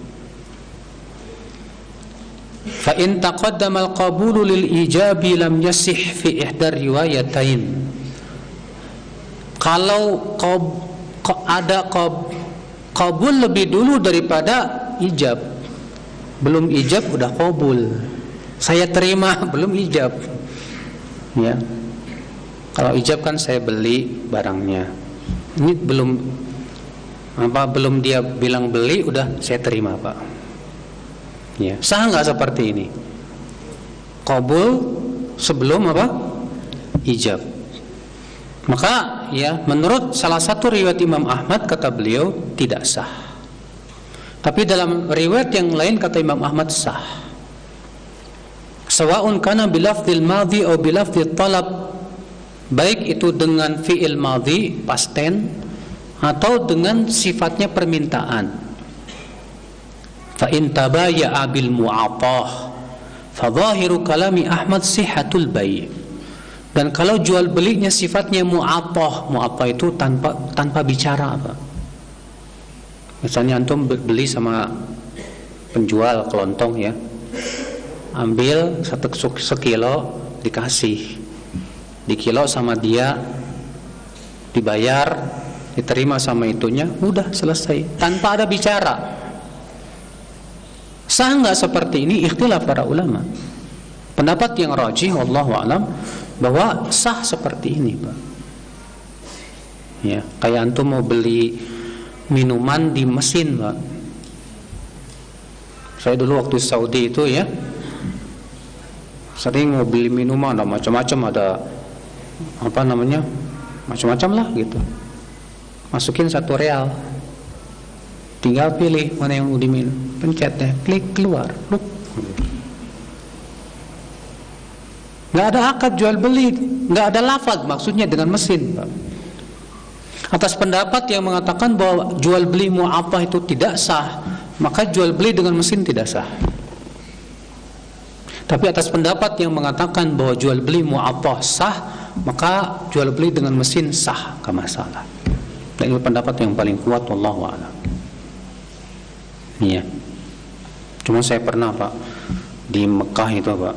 Fa in taqaddama al-qabulu lil ijabi lam yasih fi ihdar riwayatain. Kalau ada qabul lebih dulu daripada ijab, belum ijab udah qabul, saya terima belum ijab, ya. Kalau ijab kan saya beli barangnya, ini belum dia bilang beli udah saya terima, Pak, ya. Sah nggak seperti ini? Qabul sebelum apa? Ijab. Maka ya, menurut salah satu riwayat Imam Ahmad, kata beliau tidak sah. Tapi dalam riwayat yang lain kata Imam Ahmad sah. Sawa'un kana bilafdhil madhi atau bilafdhil talab, baik itu dengan fi'il madhi past tense atau dengan sifatnya permintaan. Fa in tabayya'a bil mu'athah fa dhahiru kalami Ahmad sihhatul bai'. Dan kalau jual belinya sifatnya mu'athah itu tanpa bicara, Pak. Misalnya antum beli sama penjual kelontong, ya, ambil sekilo dikasih, dikilo sama dia, dibayar, diterima sama itunya, udah selesai tanpa ada bicara. Sah nggak seperti ini? Ikhtilaf para ulama. Pendapat yang rajih wallahu a'lam bahwa sah seperti ini, Pak. Ya, kayak antum mau beli minuman di mesin, Pak. Saya dulu waktu Saudi itu, ya, sering mau beli minuman, ada macam-macam, ada apa namanya, macam-macam lah gitu. Masukin 1 real, tinggal pilih mana yang mau diminum, pencetnya, klik keluar, look. Nggak ada akad jual beli, nggak ada lafaz maksudnya dengan mesin, Pak. Atas pendapat yang mengatakan bahwa jual beli mu'athah itu tidak sah, maka jual beli dengan mesin tidak sah. Tapi atas pendapat yang mengatakan bahwa jual beli mu'athah sah, maka jual beli dengan mesin sah, nggak masalah. Dan ini pendapat yang paling kuat, wallahu a'lam. Iya. Cuma saya pernah, Pak, di Mekah itu, Pak.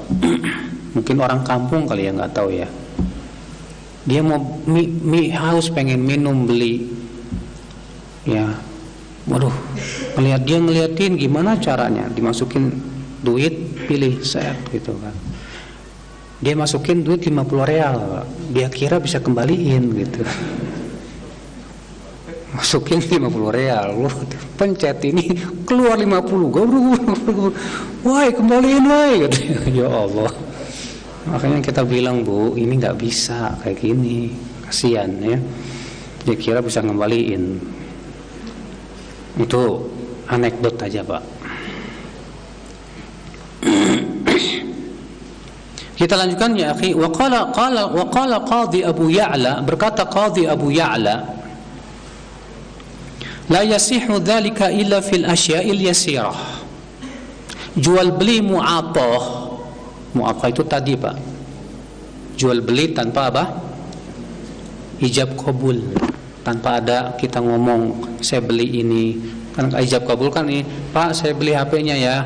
Mungkin orang kampung kali ya, nggak tahu ya. Dia mau mie haus, pengen minum, beli, ya. Waduh, ngeliatin gimana caranya, dimasukin duit, pilih set gitu kan. Dia masukin duit 50 real, Pak. Dia kira bisa kembaliin gitu. Masukin 50 real, pencet ini keluar 50, wah kembaliin wah gitu. Ya Allah. Makanya kita bilang, Bu, ini nggak bisa kayak gini, kasihan ya. Dia kira bisa ngembaliin. Itu anekdot aja, Pak. Kita lanjutkan, ya akhi. Wa qala Qadhi Abu Ya'la, berkata Qadhi Abu Ya'la, la yasihu dzalika illa fil asya'il yasirah. Jual beli mu'athah itu tadi, Pak, jual beli tanpa apa? Ijab kabul, tanpa ada kita ngomong saya beli ini. Kan ijab kabul kan ini, Pak saya beli HP-nya ya.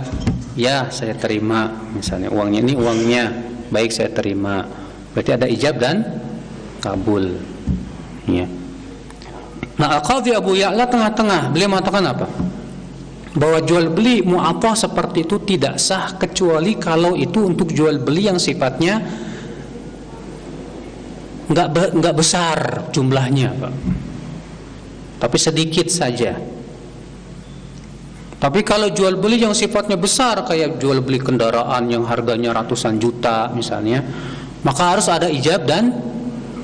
Ya, saya terima. Misalnya uangnya ini uangnya, baik saya terima. Berarti ada ijab dan kabul. Ya. Nah, Al-Qadhi Abu Ya'la tengah-tengah, beliau mengatakan apa? Bahwa jual beli mu'athah seperti itu tidak sah kecuali kalau itu untuk jual beli yang sifatnya enggak besar jumlahnya, Pak. Tapi sedikit saja. Tapi kalau jual beli yang sifatnya besar, kayak jual beli kendaraan yang harganya ratusan juta misalnya, maka harus ada ijab dan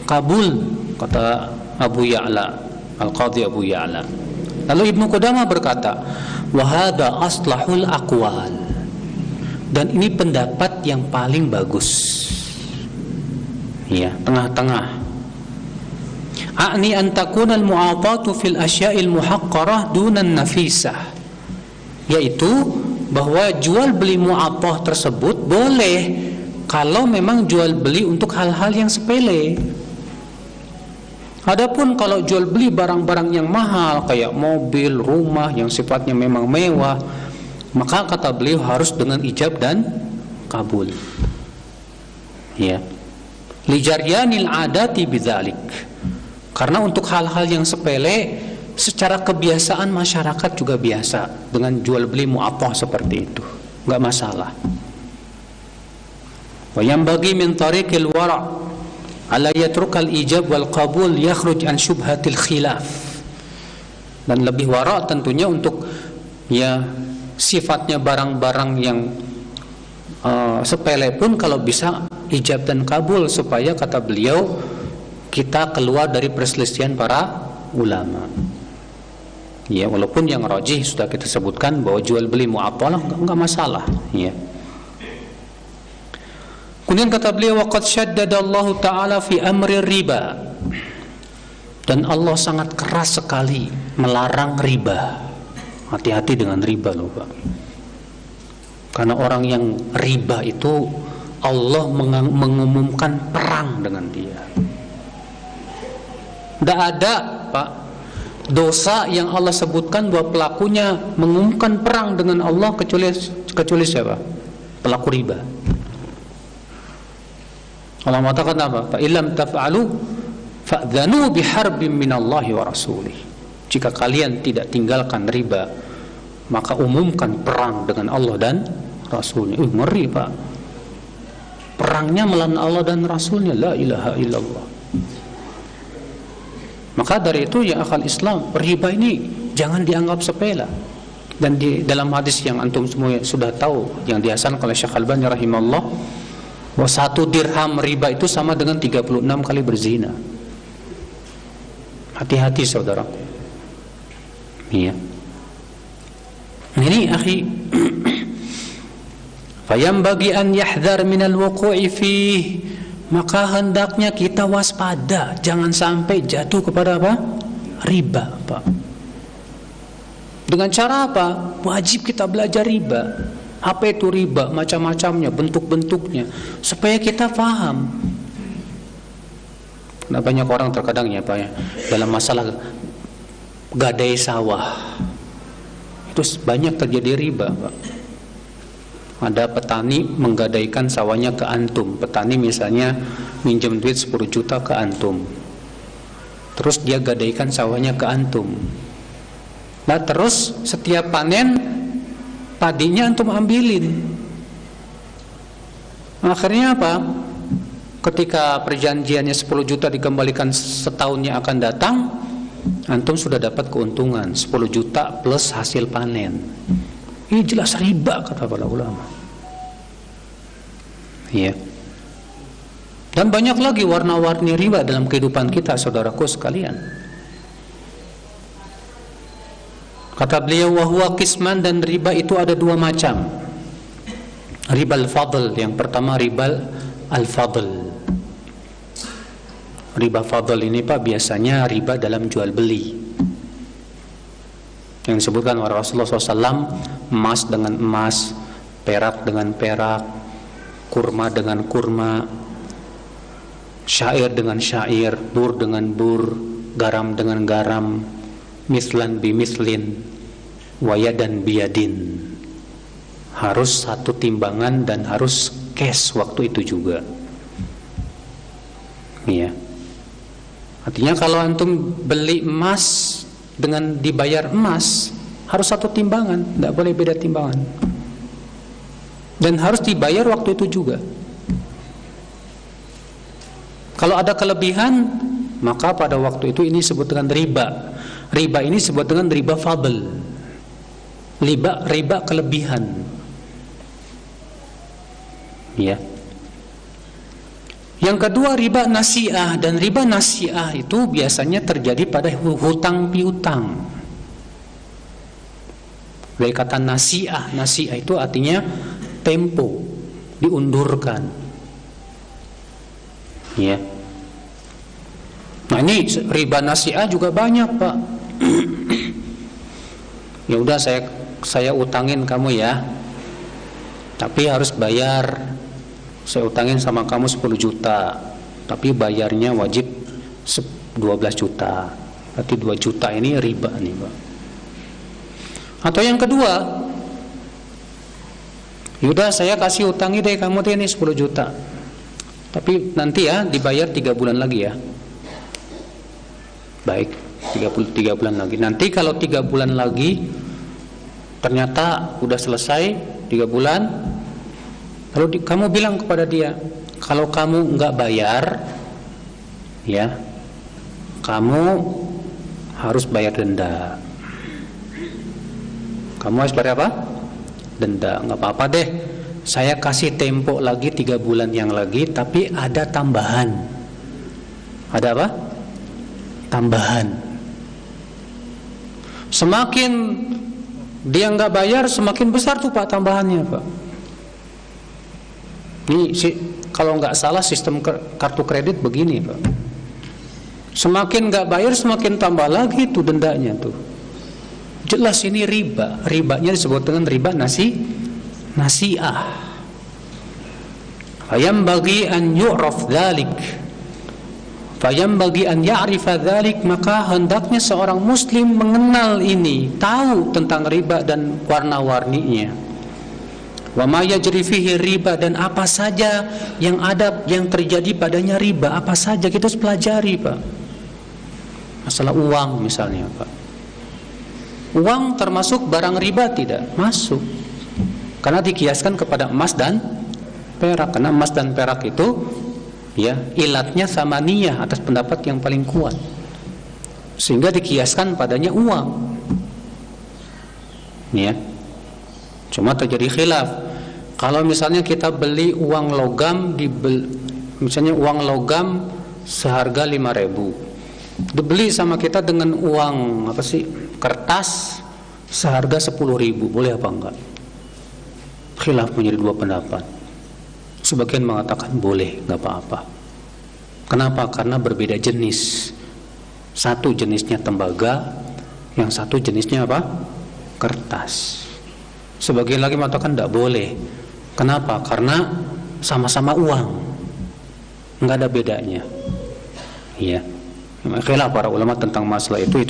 kabul, kata Abu Ya'la, Al-Qadhi Abu Ya'la. Lalu Ibnu Qudamah berkata, wahada aslahul aqwal, dan ini pendapat yang paling bagus, ya, tengah-tengah. A'ni an takuna al-mu'athatu fil asya'il muhaqqarah dunan nafisah. yaitu bahwa jual beli mu'athah tersebut boleh kalau memang jual beli untuk hal-hal yang sepele. Adapun kalau jual beli barang-barang yang mahal kayak mobil, rumah yang sifatnya memang mewah, maka kata beliau harus dengan ijab dan kabul. Ya. Lijaryanil adati bidzalik. Karena untuk hal-hal yang sepele secara kebiasaan masyarakat juga biasa dengan jual beli mu'athah seperti itu, enggak masalah. Wa yanbaghi min tariqil wara' ala yatrukal ijab wal qabul yakhruj an syubhatil khilaf. Dan lebih wara tentunya untuk ya sifatnya barang-barang yang sepele pun kalau bisa ijab dan kabul, supaya kata beliau kita keluar dari perselisihan para ulama. Ya, walaupun yang rajih sudah kita sebutkan bahwa jual beli mu'athah enggak masalah, ya. Kemudian kata beliau, waqad syaddada Allah Ta'ala fi amri riba. Dan Allah sangat keras sekali melarang riba. Hati-hati dengan riba loh, Pak. Karena orang yang riba itu Allah mengumumkan perang dengan dia. Tidak ada, Pak, dosa yang Allah sebutkan bahwa pelakunya mengumumkan perang dengan Allah kecuali siapa? Pelaku riba. Allah mengatakan apa? Fa illam taf'alu fa'dhanu biharbin minallahi wa rasulih. Jika kalian tidak tinggalkan riba, maka umumkan perang dengan Allah dan Rasulnya. Ngeri, Pak. Perangnya melawan Allah dan Rasulnya. La ilaha illallah. Maka dari itu ya akal Islam, riba ini jangan dianggap sepele. Dan di dalam hadis yang antum semua sudah tahu, yang dihasankan oleh Syekh Albani rahimahullah, bahwa 1 dirham riba itu sama dengan 36 kali berzina. Hati-hati saudaraku. Iya. Ini akhi, fayambagi an yahdhar minal wuqu'i fih. Maka hendaknya kita waspada, jangan sampai jatuh kepada apa? Riba, Pak. Dengan cara apa? Wajib kita belajar riba. Apa itu riba? Macam-macamnya, bentuk-bentuknya, supaya kita paham. Nah, banyak orang terkadang ya Pak ya, dalam masalah gadai sawah itu banyak terjadi riba, Pak. Ada petani menggadaikan sawahnya ke antum. Petani misalnya minjem duit 10 juta ke antum, terus dia gadaikan sawahnya ke antum. Nah terus setiap panen padinya antum ambilin. Akhirnya apa? Ketika perjanjiannya 10 juta dikembalikan setahunnya akan datang, antum sudah dapat keuntungan 10 juta plus hasil panen. Ini jelas riba kata para ulama. Iya. Dan banyak lagi warna-warni riba dalam kehidupan kita, saudaraku sekalian. Kata beliau, wahwa qisman, dan riba itu ada 2 macam. Riba al-fadl, yang pertama riba al-fadl. Riba fadl ini Pak biasanya riba dalam jual beli. Yang disebutkan oleh Rasulullah SAW, emas dengan emas, perak dengan perak, kurma dengan kurma, syair dengan syair, bur dengan bur, garam dengan garam, mislan bimislin, wayadan biyadin. Harus satu timbangan dan harus cash waktu itu juga. Iya. Artinya kalau antum beli emas dengan dibayar emas, harus satu timbangan, tidak boleh beda timbangan. Dan harus dibayar waktu itu juga. Kalau ada kelebihan, maka pada waktu itu ini disebut dengan riba. Riba ini disebut dengan riba fadl. Riba kelebihan. Ya. Yang kedua riba nasi'ah, dan riba nasi'ah itu biasanya terjadi pada hutang piutang. Dari kata nasi'ah, nasi'ah itu artinya tempo, diundurkan. Ya. Nah ini riba nasi'ah juga banyak Pak. Ya udah saya saya utangin kamu ya, tapi harus bayar. Saya utangin sama kamu 10 juta, tapi bayarnya wajib 12 juta. Berarti 2 juta ini riba nih, Pak. Atau yang kedua, yaudah saya kasih utangi deh kamu deh ini 10 juta, tapi nanti ya dibayar 3 bulan lagi ya. Baik, 3 bulan lagi. Nanti kalau 3 bulan lagi ternyata udah selesai 3 bulan, lalu kamu bilang kepada dia, kalau kamu nggak bayar, ya, kamu harus bayar denda. Kamu harus bayar apa? Denda. Nggak apa-apa deh, saya kasih tempo lagi 3 bulan yang lagi, tapi ada tambahan. Ada apa? Tambahan. Semakin dia nggak bayar, semakin besar tuh Pak tambahannya, Pak. Ini kalau nggak salah sistem kartu kredit begini, Pak. Semakin nggak bayar, semakin tambah lagi tuh dendanya tuh. Jelas ini riba. Ribanya disebut dengan riba nasi'ah. Fayambaghi an yu'raf dzalik. Fayambaghi an ya'rifa dzalik, maka hendaknya seorang muslim mengenal ini, tahu tentang riba dan warna-warninya. Wa ma yajri fihi riba, dan apa saja yang ada, yang terjadi padanya riba, apa saja kita harus pelajari, Pak. Masalah uang misalnya, Pak. Uang termasuk barang riba tidak? Masuk. Karena dikiaskan kepada emas dan perak. Karena emas dan perak itu ya ilatnya samaniyah, atas pendapat yang paling kuat, sehingga dikiaskan padanya uang. Ya. Cuma terjadi khilaf. Kalau misalnya kita beli uang logam, misalnya uang logam seharga 5.000, dibeli sama kita dengan uang apa sih, kertas seharga 10.000, boleh apa enggak? Khilaf menjadi 2 pendapat. Sebagian mengatakan boleh, nggak apa-apa. Kenapa? Karena berbeda jenis. Satu jenisnya tembaga, yang satu jenisnya apa? Kertas. Sebagian lagi mengatakan tidak boleh. Kenapa? Karena sama-sama uang, nggak ada bedanya. Iya. Khilaf para ulama tentang masalah itu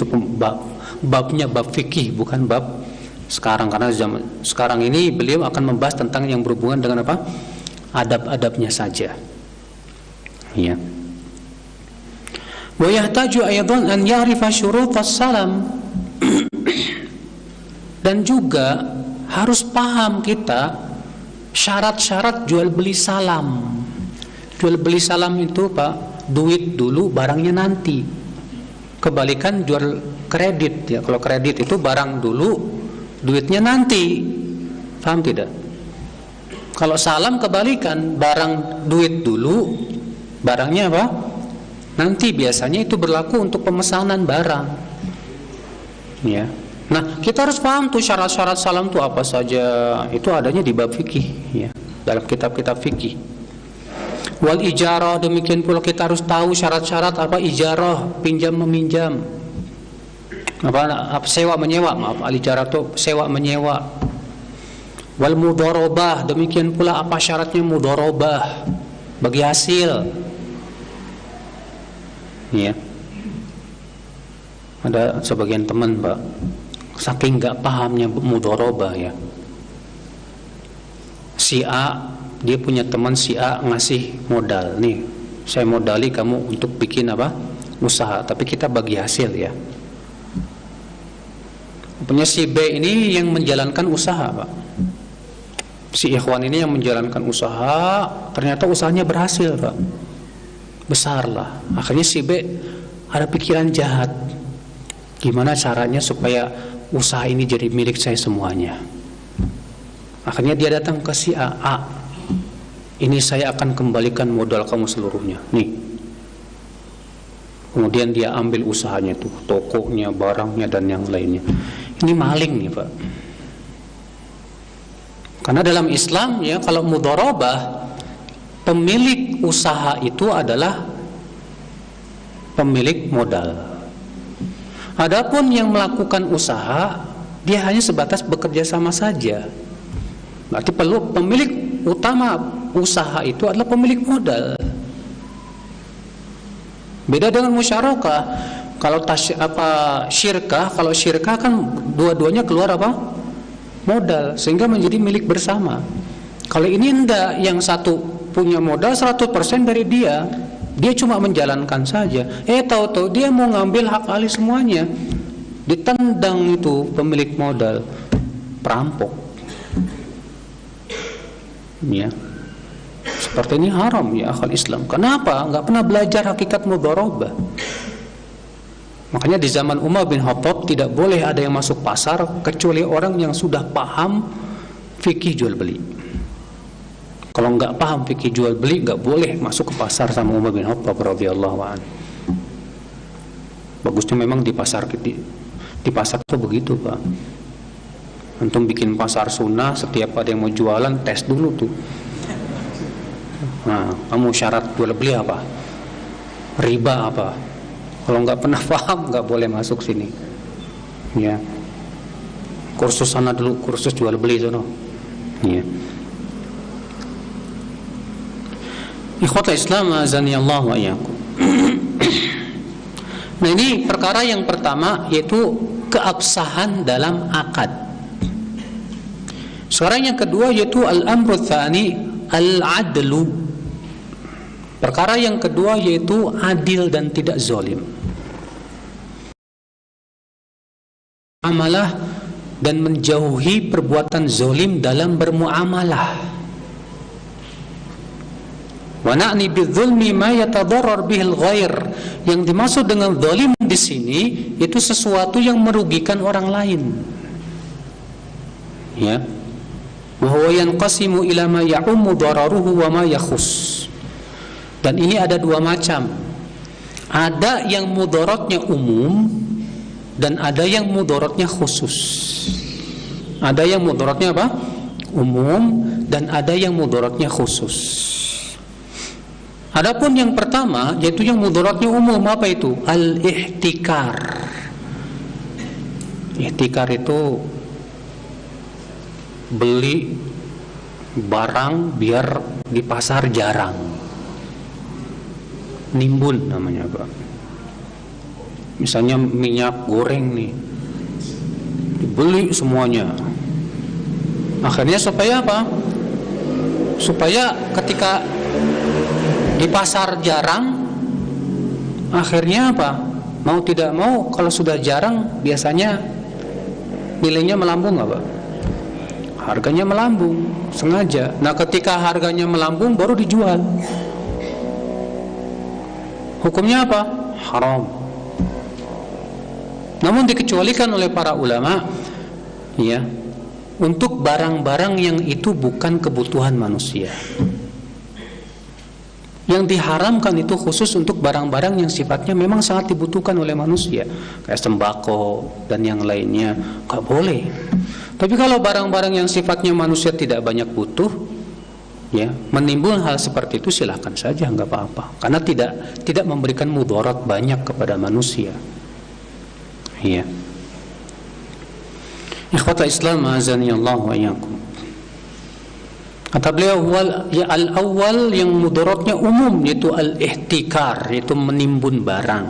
babnya bab fikih, bukan bab sekarang. Karena zaman sekarang ini beliau akan membahas tentang yang berhubungan dengan apa? Adab-adabnya saja. Iya. Wa yahtaju aidan an ya'rifa syurutas salam. Dan juga harus paham kita syarat-syarat jual beli salam. Jual beli salam itu, Pak, duit dulu, barangnya nanti. Kebalikan jual kredit ya. Kalau kredit itu barang dulu, duitnya nanti. Paham tidak? Kalau salam kebalikan, barang duit dulu, barangnya apa? Nanti. Biasanya itu berlaku untuk pemesanan barang. Ya. Nah, kita harus paham tuh syarat-syarat salam itu apa saja. Itu adanya di bab fikih ya, dalam kitab-kitab fikih. Wal ijarah, demikian pula kita harus tahu syarat-syarat apa ijarah, pinjam meminjam. Apa sewa menyewa, maaf, al ijarah itu sewa menyewa. Wal mudharabah, demikian pula apa syaratnya mudharabah, bagi hasil. Ya. Ada sebagian teman, Pak, saking nggak pahamnya mudharabah ya. Si A, dia punya teman si A ngasih modal, nih saya modali kamu untuk bikin apa? Usaha, tapi kita bagi hasil ya. Punya si B ini yang menjalankan usaha, Pak. Si ikhwan ini yang menjalankan usaha, ternyata usahanya berhasil, Pak. Besar lah. Akhirnya si B ada pikiran jahat. Gimana caranya supaya usaha ini jadi milik saya semuanya? Akhirnya dia datang ke si A. A, ini saya akan kembalikan modal kamu seluruhnya. Nih. Kemudian dia ambil usahanya tuh, tokonya, barangnya dan yang lainnya. Ini maling nih, Pak. Karena dalam Islam ya, kalau mudharabah, pemilik usaha itu adalah pemilik modal. Adapun yang melakukan usaha dia hanya sebatas bekerja sama saja. Berarti pemilik utama usaha itu adalah pemilik modal. Beda dengan musyarakah. Kalau syirkah, kalau syirkah kan dua-duanya keluar apa? Modal, sehingga menjadi milik bersama. Kalau ini enggak, yang satu punya modal 100% dari dia cuma menjalankan saja. Tahu-tahu dia mau ngambil hak alih semuanya. Ditendang itu pemilik modal, perampok. Ya. Seperti ini haram ya akal Islam. Kenapa? Enggak pernah belajar hakikat mudharabah. Makanya di zaman Umar bin Khattab tidak boleh ada yang masuk pasar kecuali orang yang sudah paham fikih jual beli. Kalau enggak paham fikih jual beli, enggak boleh masuk ke pasar sama Umar bin Khattab radhiyallahu anhu. Bagusnya memang di pasar tuh begitu, Pak. Antum bikin pasar sunnah, setiap ada yang mau jualan tes dulu tuh. Nah, kamu syarat jual beli apa? Riba apa? Kalau nggak pernah paham, nggak boleh masuk sini. Ya, kursus sana dulu, kursus jual beli sono. Ya. Ikhwatul Islam azani Allah wa iyyakum. Nah, ini perkara yang pertama, yaitu keabsahan dalam akad. Sekarang yang kedua yaitu al-amru tsani al-adlu. Perkara yang kedua yaitu adil dan tidak zalim. Amalah dan menjauhi perbuatan zalim dalam bermuamalah. Wa na'ni bidzulmi ma yatadarrar bihil ghair. Yang dimaksud dengan zalim di sini itu sesuatu yang merugikan orang lain. Ya. Wa huwa yanqasimu ila ma ya'ummu dararuhu wa ma yakhus. Dan ini ada dua macam. Ada yang mudaratnya umum dan ada yang mudaratnya khusus. Ada yang mudaratnya apa? Umum dan ada yang mudaratnya khusus. Adapun yang pertama yaitu yang mudaratnya umum, apa itu? Al-ihtikar. Ihtikar itu beli barang biar di pasar jarang. Nimbun namanya, Pak. Misalnya minyak goreng nih, dibeli semuanya. Akhirnya supaya apa? Supaya ketika di pasar jarang, akhirnya apa? Mau tidak mau, kalau sudah jarang, biasanya nilainya melambung, nggak, Pak? Harganya melambung, sengaja. Nah, ketika harganya melambung, baru dijual. Hukumnya apa? Haram. Namun dikecualikan oleh para ulama, ya, untuk barang-barang yang itu bukan kebutuhan manusia. Yang diharamkan itu khusus untuk barang-barang yang sifatnya memang sangat dibutuhkan oleh manusia, kayak sembako dan yang lainnya, nggak boleh. Tapi kalau barang-barang yang sifatnya manusia tidak banyak butuh, ya, menimbul hal seperti itu silahkan saja, nggak apa-apa, karena tidak memberikan mudarat banyak kepada manusia. Ya. Ikhwatul Islam azani Allah wa iyyakum. Kata beliau, al-awwal yang mudaratnya umum yaitu al-ihtikar, yaitu menimbun barang.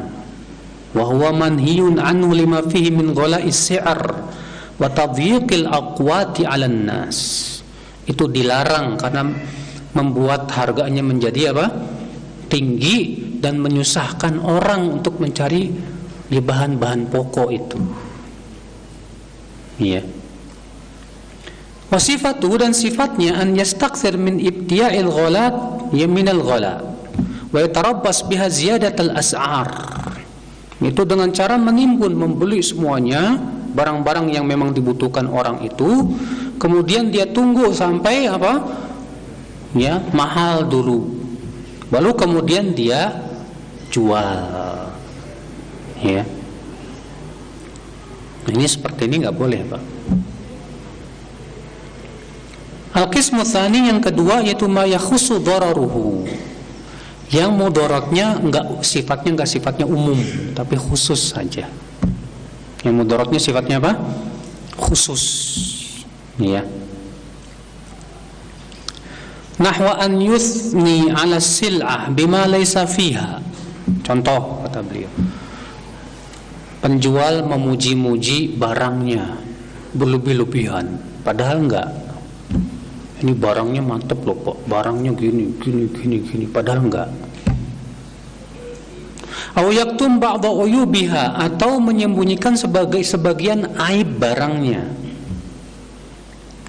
Wa huwa manhiyun anhu lima fihi min ghala'is si'r wa tadyiqil aqwati 'alan nas. Itu dilarang karena membuat harganya menjadi apa? Tinggi dan menyusahkan orang untuk mencari bahan-bahan pokok itu. Iya. Wasifatu, dan sifatnya an yastakthir min ibtiya'il ghalat yaminal ghala wa yatarabbas biha ziyadatal as'ar. Itu dengan cara menimbun, membeli semuanya barang-barang yang memang dibutuhkan orang itu, kemudian dia tunggu sampai apa? Ya, mahal dulu. Baru kemudian dia jual. Ya. Ini seperti ini nggak boleh, Pak. Al-qismu tsani yang kedua yaitu ma yakhussu dararuhu. Yang mudaratnya enggak sifatnya umum, tapi khusus saja. Yang mudaratnya sifatnya apa? khusus, ya. Nahwa an yuthni ala sil'ah bima laysa fiha. Contoh kata beliau, penjual memuji-muji barangnya berlebih-lebihan, padahal enggak. Ini barangnya mantep loh Pak, barangnya gini, padahal enggak. Aw yaktum ba'dha uyubiha, atau menyembunyikan sebagian aib barangnya.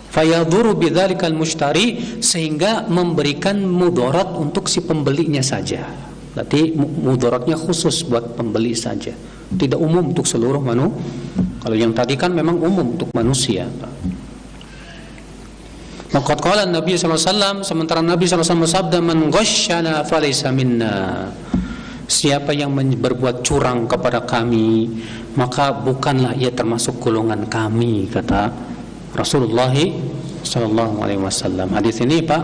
Fayadhuru bidzalikal mushtari, sehingga memberikan mudarat untuk si pembelinya saja. Berarti mudaratnya khusus buat pembeli saja, tidak umum untuk seluruh manusia. Kalau yang tadi kan memang umum untuk manusia. Maka qala Nabi sallallahu alaihi wasallam, sementara Nabi sallallahu alaihi wasallam bersabda, man ghasyana falaysa minna. Siapa yang berbuat curang kepada kami, maka bukanlah ia termasuk golongan kami, kata Rasulullah sallallahu alaihi wasallam. Hadis ini Pak,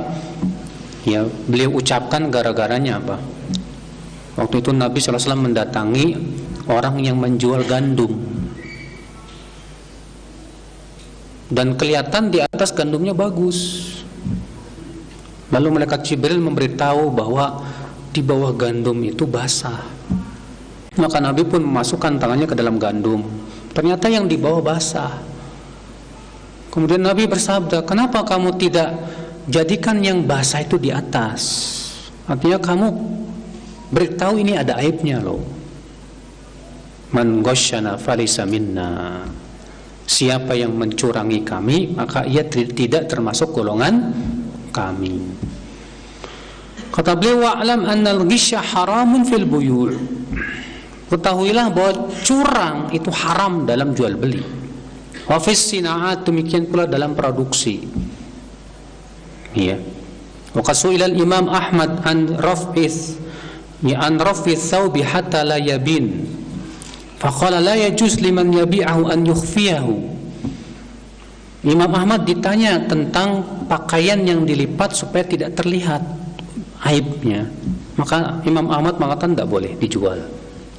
ya beliau ucapkan gara-garanya apa? Waktu itu Nabi sallallahu alaihi wasallam mendatangi orang yang menjual gandum. Dan kelihatan di atas gandumnya bagus. Lalu malaikat Jibril memberitahu bahwa di bawah gandum itu basah. Maka Nabi pun memasukkan tangannya ke dalam gandum. Ternyata yang di bawah basah. Kemudian Nabi bersabda, kenapa kamu tidak jadikan yang basah itu di atas? Artinya kamu beritahu ini ada aibnya loh. Man ghasyana falaysa minna. Siapa yang mencurangi kami, maka ia tidak termasuk golongan kami. Kata beliau, wa'lam annal ghisya haramun fil buyu'. Ketahuilah bahwa curang itu haram dalam jual beli. Wa fis sina'at, demikian pula dalam produksi. Ya. Wa qasu'ila al-Imam Ahmad an raf'ith thawbi hatta la yabin. Faqala la yajuz liman yabi'ahu an yukhfiyahu. Imam Ahmad ditanya tentang pakaian yang dilipat supaya tidak terlihat aibnya. Maka Imam Ahmad mengatakan tidak boleh dijual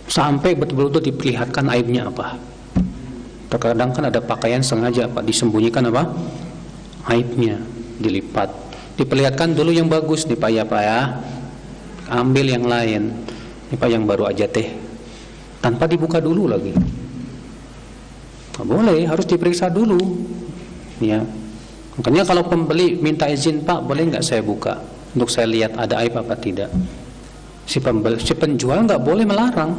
sampai betul-betul diperlihatkan aibnya apa. Terkadang kan ada pakaian sengaja Pak disembunyikan apa? Aibnya, dilipat. Diperlihatkan dulu yang bagus nih Pak ya Pak ya. Ambil yang lain. Ini Pak yang baru aja teh. Tanpa dibuka dulu lagi. Nggak boleh, harus diperiksa dulu. Ya. Makanya kalau pembeli minta izin Pak, boleh nggak saya buka untuk saya lihat ada aib apa tidak. Si penjual nggak boleh melarang.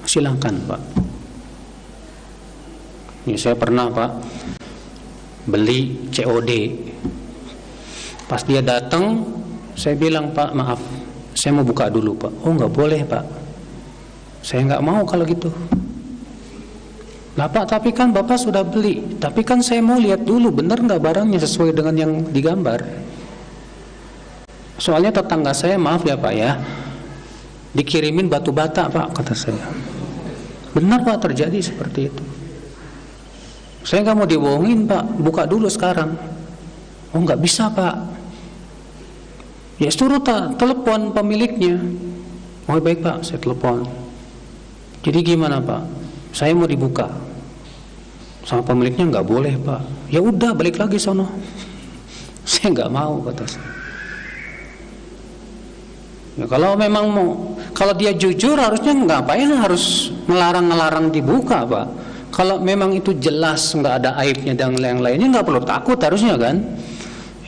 Silakan Pak. Ini saya pernah Pak beli COD. Pas dia datang, saya bilang Pak maaf, saya mau buka dulu Pak. Oh nggak boleh Pak. Saya nggak mau kalau gitu. Lah Pak, tapi kan Bapak sudah beli. Tapi kan saya mau lihat dulu benar nggak barangnya sesuai dengan yang digambar. Soalnya tetangga saya, maaf ya Pak ya, dikirimin batu bata Pak, kata saya. Benar Pak, terjadi seperti itu. Saya nggak mau dibohongin Pak, buka dulu sekarang. Oh nggak bisa Pak. Ya suruh telepon pemiliknya. Oh baik Pak, saya telepon. Jadi gimana Pak? Saya mau dibuka. Sama pemiliknya nggak boleh Pak. Ya udah balik lagi sono. Saya nggak mau kata saya. Ya, kalau memang mau, kalau dia jujur harusnya ngapain harus melarang dibuka Pak. Kalau memang itu jelas nggak ada aibnya dan yang lainnya nggak perlu takut harusnya kan.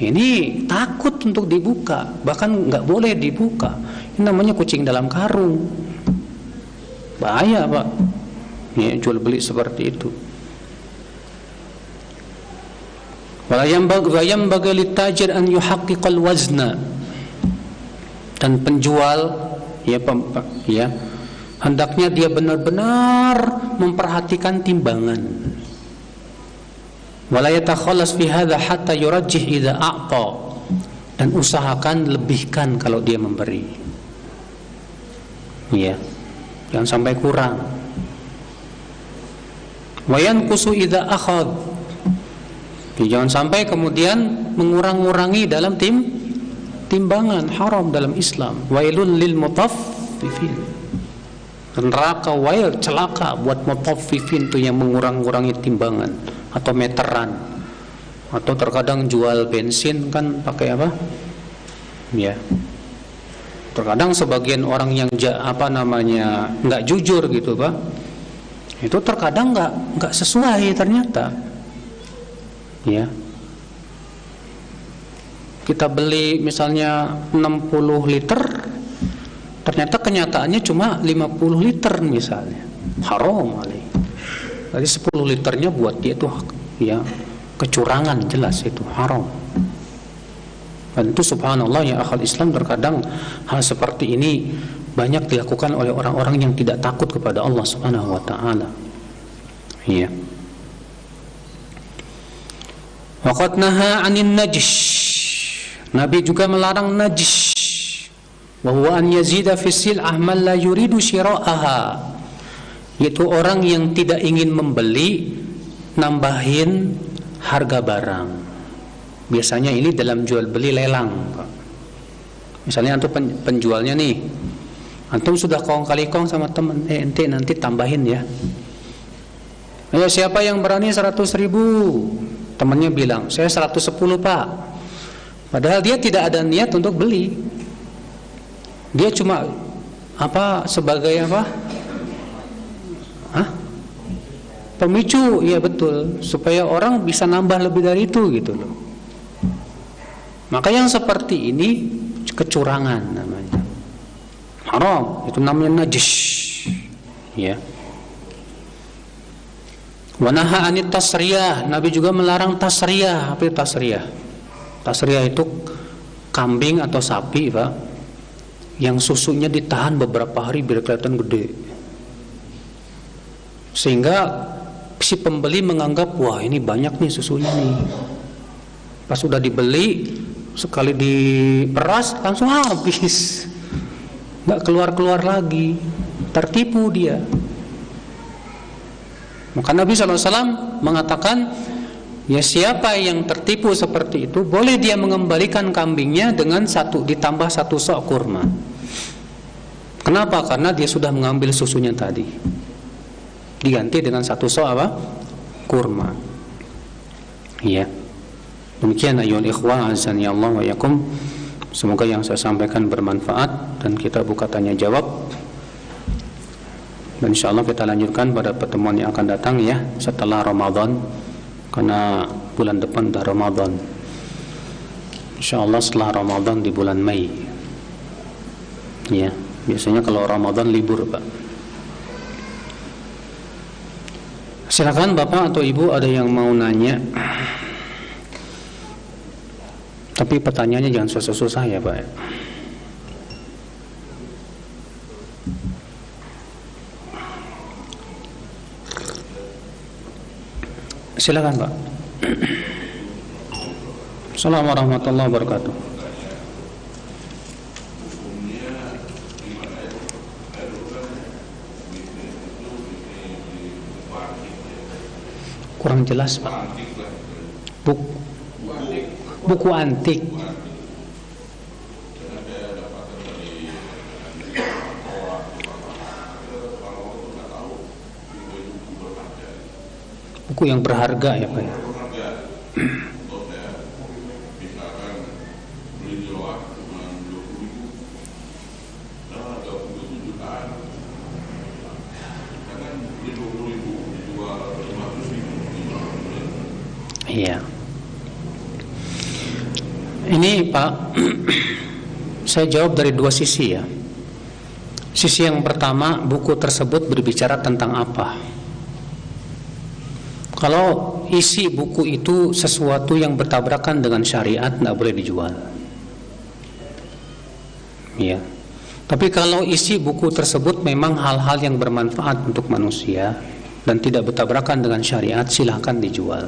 Ini takut untuk dibuka, bahkan nggak boleh dibuka. Ini namanya kucing dalam karung. Bahaya Pak, ya, jual beli seperti itu. Walayam bagi litajir an yuhaqqiqal wazna. Dan penjual ya hendaknya dia benar-benar memperhatikan timbangan. Wala yatakhallas fi hadza hatta yurajjih idza a'ta. Dan usahakan lebihkan kalau dia memberi. Ya. Jangan sampai kurang. Wayan kusu idza akhad. Jangan sampai kemudian mengurang-urangi dalam timbangan, haram dalam Islam. Wailul lil mutaffifin. Neraka wail celaka buat mutaffifin tuh yang mengurang-urangi timbangan atau meteran. Atau terkadang jual bensin kan pakai apa? Ya. Terkadang sebagian orang yang nggak jujur gitu, Pak. Itu terkadang nggak sesuai ternyata. Ya. Kita beli misalnya 60 liter, ternyata kenyataannya cuma 50 liter misalnya. Haram kali. Jadi 10 liternya buat dia tuh ya kecurangan, jelas itu haram. Dan itu subhanallah ya akhal Islam, terkadang hal seperti ini banyak dilakukan oleh orang-orang yang tidak takut kepada Allah Subhanahu wa taala. Iya. Waqad naha 'anin najsh. Nabi juga melarang najsh. Wa huwa an yazida fi sil'ah man la yuridu shira'aha. Yaitu orang yang tidak ingin membeli, nambahin harga barang. Biasanya ini dalam jual beli lelang, Pak. Misalnya antum penjualnya nih, antum sudah kong kali kong sama teman, ente nanti tambahin ya. Ayo siapa yang berani 100.000? Temannya bilang, saya 110 Pak. Padahal dia tidak ada niat untuk beli. Dia cuma sebagai pemicu, ya betul, supaya orang bisa nambah lebih dari itu gitu loh. Maka yang seperti ini kecurangan namanya. Haram, itu namanya najis. Ya. Wa naha anit tasriyah. Nabi juga melarang tasriyah. Apa itu tasriyah? Tasriyah itu kambing atau sapi, Pak, yang susunya ditahan beberapa hari biar kelihatan gede. Sehingga si pembeli menganggap, wah ini banyak nih susunya nih. Pas sudah dibeli, sekali diperas langsung habis, nggak keluar lagi, tertipu dia. Maka Nabi SAW mengatakan, ya siapa yang tertipu seperti itu, boleh dia mengembalikan kambingnya dengan ditambah 1 sok kurma. Kenapa? Karena dia sudah mengambil susunya tadi, diganti dengan 1 sok kurma. Ya. Demikian ayol ikhwah azani Allah wa yakum. Semoga yang saya sampaikan bermanfaat dan kita buka tanya jawab. Dan insyaallah kita lanjutkan pada pertemuan yang akan datang ya, setelah Ramadan, karena bulan depan dah Ramadan. Insyaallah setelah Ramadan di bulan Mei. Ya, biasanya kalau Ramadan libur, Pak. Silakan Bapak atau Ibu ada yang mau nanya. Tapi pertanyaannya jangan susah-susah ya, Pak. Silakan, Pak. Assalamualaikum warahmatullahi wabarakatuh. Kurang jelas, Pak. Buku antik. Buku yang berharga ya, Pak. Iya. Ini Pak, saya jawab dari 2 sisi ya. Sisi yang pertama, buku tersebut berbicara tentang apa? Kalau isi buku itu sesuatu yang bertabrakan dengan syariat, tidak boleh dijual. Ya. Tapi kalau isi buku tersebut memang hal-hal yang bermanfaat untuk manusia dan tidak bertabrakan dengan syariat, silahkan dijual.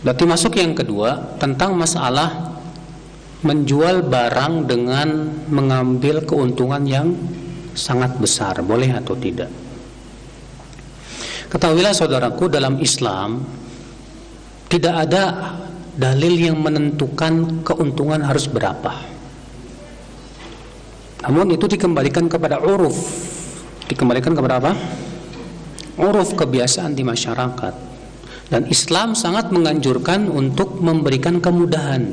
Berarti masuk yang kedua, tentang masalah menjual barang dengan mengambil keuntungan yang sangat besar, boleh atau tidak? Ketahuilah saudaraku, dalam Islam tidak ada dalil yang menentukan keuntungan harus berapa. Namun itu dikembalikan kepada uruf. Dikembalikan kepada apa? Uruf, kebiasaan di masyarakat. Dan Islam sangat menganjurkan untuk memberikan kemudahan.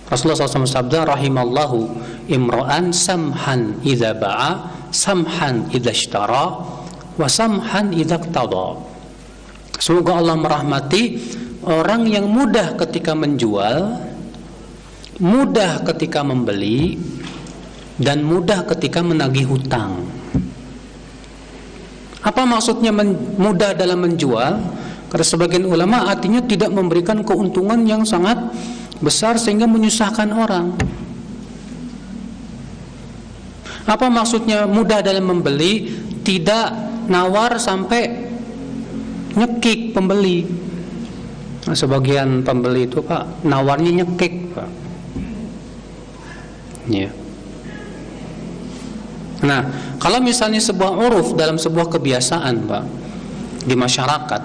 Rasulullah SAW sabda, rahimallahu imra'an samhan idza ba'a, samhan idza ishtara, wa samhan idza iqtada. Semoga Allah merahmati orang yang mudah ketika menjual, mudah ketika membeli, dan mudah ketika menagih hutang. Apa maksudnya mudah dalam menjual? Karena sebagian ulama artinya tidak memberikan keuntungan yang sangat besar sehingga menyusahkan orang. Apa maksudnya mudah dalam membeli? Tidak nawar sampai nyekik pembeli. Nah, sebagian pembeli itu Pak nawarnya nyekik Pak. Ya. Nah, kalau misalnya sebuah uruf dalam sebuah kebiasaan Pak di masyarakat,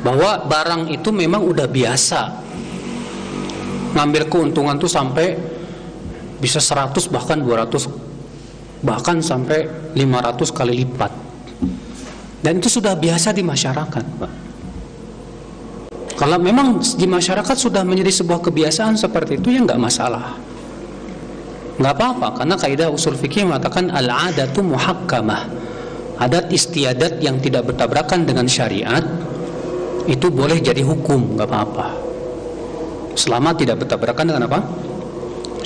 bahwa barang itu memang udah biasa ngambil keuntungan tuh sampai bisa 100 bahkan 200 bahkan sampai 500 kali lipat, dan itu sudah biasa di masyarakat Pak. Kalau memang di masyarakat sudah menjadi sebuah kebiasaan seperti itu, ya nggak masalah, nggak apa-apa, karena kaidah usul fikih mengatakan al-adatu muhakkamah, adat istiadat yang tidak bertabrakan dengan syariat itu boleh jadi hukum, nggak apa-apa, selama tidak bertabrakan dengan apa?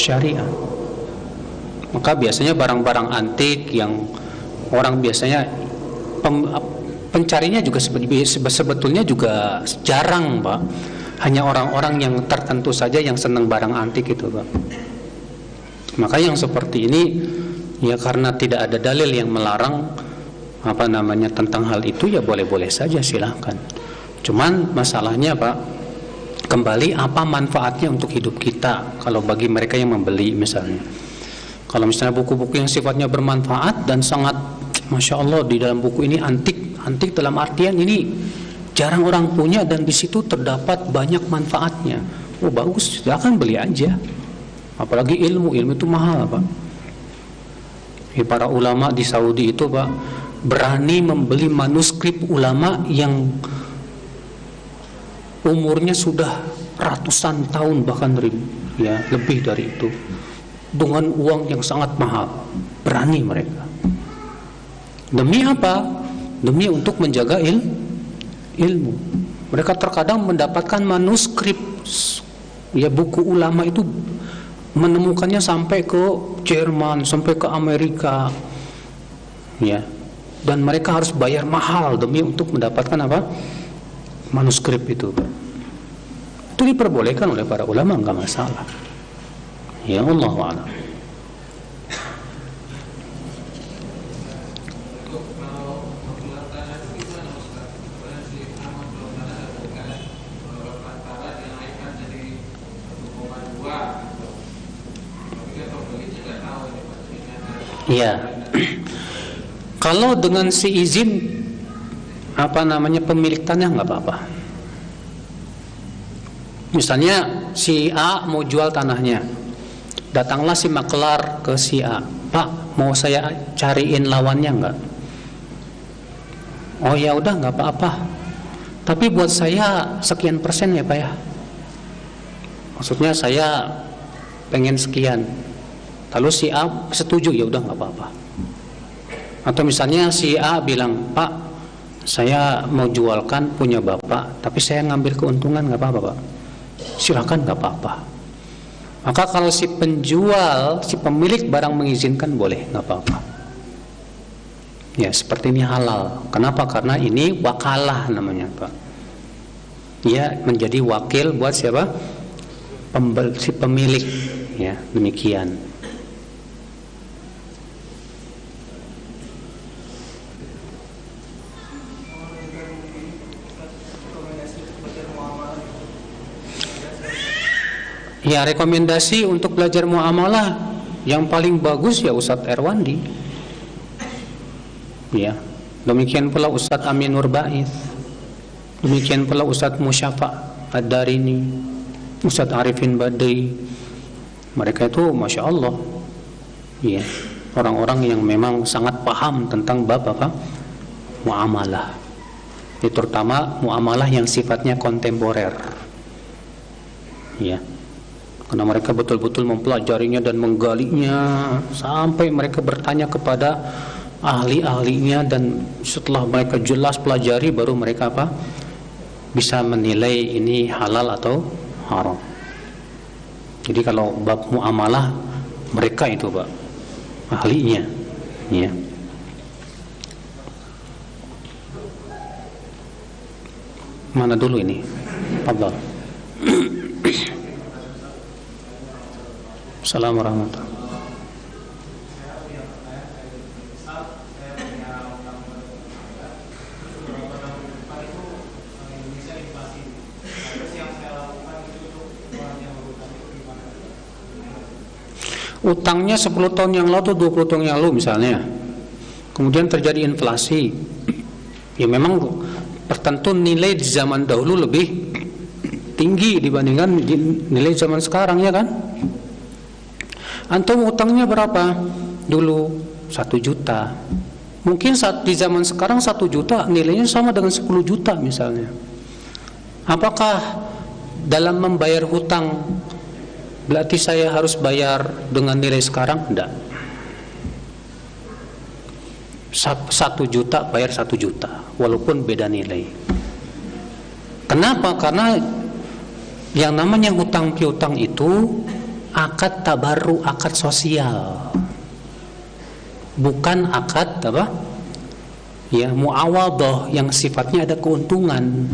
Syariat. Maka biasanya barang-barang antik yang orang biasanya pencarinya juga sebetulnya juga jarang Pak, hanya orang-orang yang tertentu saja yang senang barang antik itu Pak. Maka yang seperti ini ya karena tidak ada dalil yang melarang tentang hal itu, ya boleh-boleh saja, silahkan. Cuman masalahnya Pak, kembali apa manfaatnya untuk hidup kita kalau bagi mereka yang membeli misalnya. Kalau misalnya buku-buku yang sifatnya bermanfaat dan sangat Masya Allah di dalam buku ini antik dalam artian ini jarang orang punya dan di situ terdapat banyak manfaatnya, oh bagus, silahkan beli aja. Apalagi ilmu itu mahal Pak. Para ulama di Saudi itu Pak berani membeli manuskrip ulama yang umurnya sudah ratusan tahun bahkan lebih dari itu, dengan uang yang sangat mahal. Berani mereka. Demi apa? Demi untuk menjaga ilmu. Mereka terkadang mendapatkan manuskrip buku ulama itu, menemukannya sampai ke Jerman, sampai ke Amerika, ya. Dan mereka harus bayar mahal demi untuk mendapatkan apa? Manuskrip itu. Itu diperbolehkan oleh para ulama, enggak masalah. Ya Allah wa'ala. Ya, kalau dengan si izin pemilik tanah nggak apa-apa. Misalnya si A mau jual tanahnya, datanglah si maklar ke si A, Pak, mau saya cariin lawannya nggak? Oh ya udah nggak apa-apa, tapi buat saya sekian persen ya Pak ya. Maksudnya saya pengen sekian. Lalu si A setuju, ya udah nggak apa-apa. Atau misalnya si A bilang, Pak, saya mau jualkan punya Bapak, tapi saya ngambil keuntungan, nggak apa-apa Pak. Silakan, nggak apa-apa. Maka kalau si penjual, si pemilik barang mengizinkan, boleh, nggak apa-apa. Ya seperti ini halal. Kenapa? Karena ini wakalah namanya Pak. Ya menjadi wakil buat siapa? Si pemilik. Ya demikian. Ya rekomendasi untuk belajar muamalah yang paling bagus ya Ustadz Erwandi. Ya, demikian pula Ustadz Amin Nurbaiz, demikian pula Ustadz Musyafa Ad-Darini, Ustadz Arifin Badri. Mereka itu Masya Allah Ya, orang-orang yang memang sangat paham tentang bab apa? Muamalah. Ini terutama muamalah yang sifatnya kontemporer. Ya. Karena mereka betul-betul mempelajarinya dan menggalinya sampai mereka bertanya kepada ahli-ahlinya, dan setelah mereka jelas pelajari baru mereka apa? Bisa menilai ini halal atau haram. Jadi kalau bab muamalah mereka itu Pak ahlinya, ya. Mana dulu ini? Fadhal. Assalamualaikum warahmatullahi wabarakatuh. Utangnya 10 tahun yang lalu atau 20 tahun yang lalu misalnya, kemudian terjadi inflasi, ya memang tertentu nilai di zaman dahulu lebih tinggi dibandingkan nilai zaman sekarang, ya kan? Antum utangnya berapa dulu? 1 juta. Mungkin saat di zaman sekarang 1 juta nilainya sama dengan 10 juta misalnya. Apakah dalam membayar hutang berarti saya harus bayar dengan nilai sekarang? Tidak. 1 juta bayar 1 juta walaupun beda nilai. Kenapa? Karena yang namanya hutang piutang itu akad tabarru, akad sosial, bukan akad apa? Ya, muawadhah yang sifatnya ada keuntungan.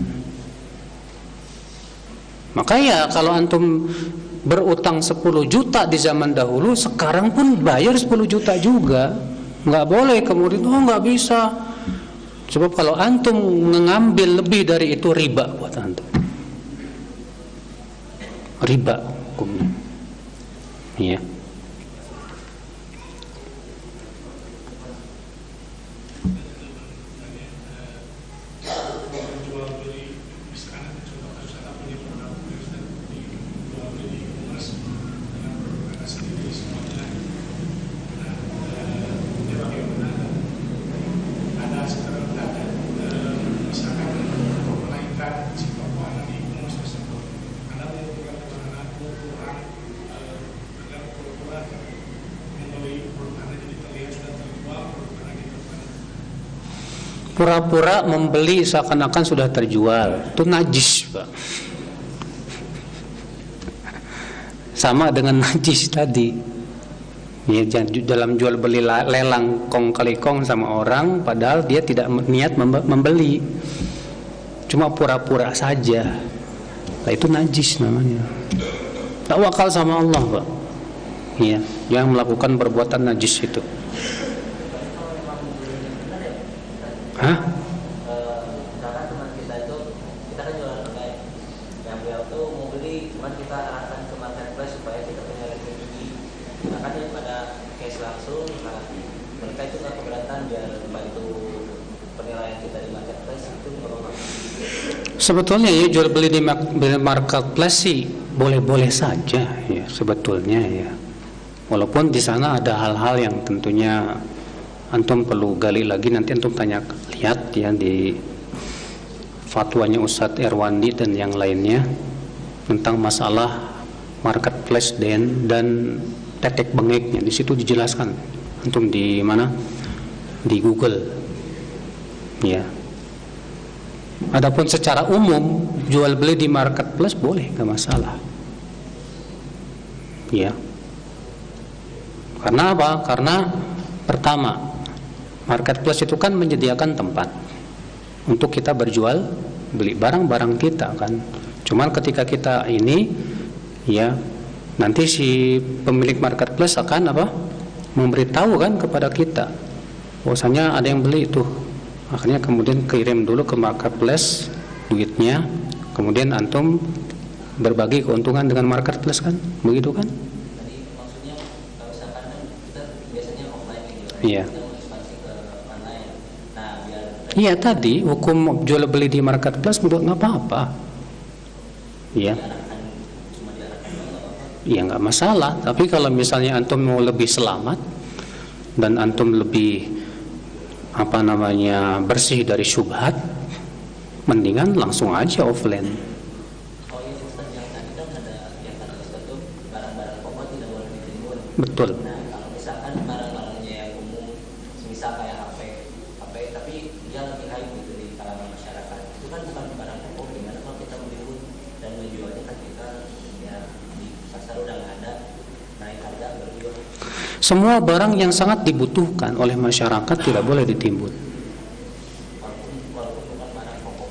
Makanya kalau antum berutang 10 juta di zaman dahulu, sekarang pun bayar 10 juta juga. Nggak boleh kemudian nggak bisa. Sebab kalau antum mengambil lebih dari itu riba buat antum. Riba hukumnya. Ya. Pura-pura membeli seakan-akan sudah terjual, itu najis Pak. Sama dengan najis tadi ya, dalam jual beli lelang kong kali kong sama orang, padahal dia tidak niat membeli, cuma pura-pura saja. Nah, itu najis namanya. Tawakal sama Allah Pak. Ya, jangan melakukan perbuatan najis itu. Hah? Misalkan teman kita itu, kita kan jualan online, yang beliau tuh mau beli, cuman kita arahkan ke marketplace supaya kita punya ranking tinggi. Nah kan yang pada cash langsung, nah mereka itu nggak keberatan biar bantu penilaian kita di marketplace itu apa? Sebetulnya ya jual beli di marketplace sih boleh-boleh saja ya sebetulnya ya. Walaupun di sana ada hal-hal yang tentunya antum perlu gali lagi, nanti antum lihat ya di fatwanya Ustadz Erwandi dan yang lainnya tentang masalah marketplace dan tetek bengeknya. Di situ dijelaskan, antum di mana? Di Google. Ya. Adapun secara umum jual beli di marketplace boleh, nggak masalah. Ya. Karena apa? Karena pertama, marketplace itu kan menyediakan tempat untuk kita berjual beli barang-barang kita kan. Cuman ketika kita ini ya, nanti si pemilik marketplace akan apa? Memberitahu kan kepada kita bahwasanya ada yang beli itu. Akhirnya kemudian kirim dulu ke marketplace duitnya, kemudian antum berbagi keuntungan dengan marketplace kan, begitu kan? Jadi maksudnya kalau misalkan kita biasanya offline gitu. Iya. Nah, biar Iya tadi hukum jual beli di marketplace menurut nggak apa-apa. Iya. ya nggak masalah. Tapi kalau misalnya antum mau lebih selamat dan antum lebih bersih dari syubhat, mendingan langsung aja offline. Oh iya Ustaz, yang tadi kan ada yang kata Ustaz tuh barang-barang pokok tidak boleh ditimbun. Betul. Nah kalau misalkan barang-barangnya yang umum, misal kayak HP tapi dia lagi hype gitu di kalangan masyarakat, itu kan bukan barang pokok. Gimana kalau kita menimbun dan menjualnya kan kita ya di pasar udah nggak ada, naik harga berjual. Semua barang yang sangat dibutuhkan oleh masyarakat tidak boleh ditimbun. Walaupun bukan barang pokok.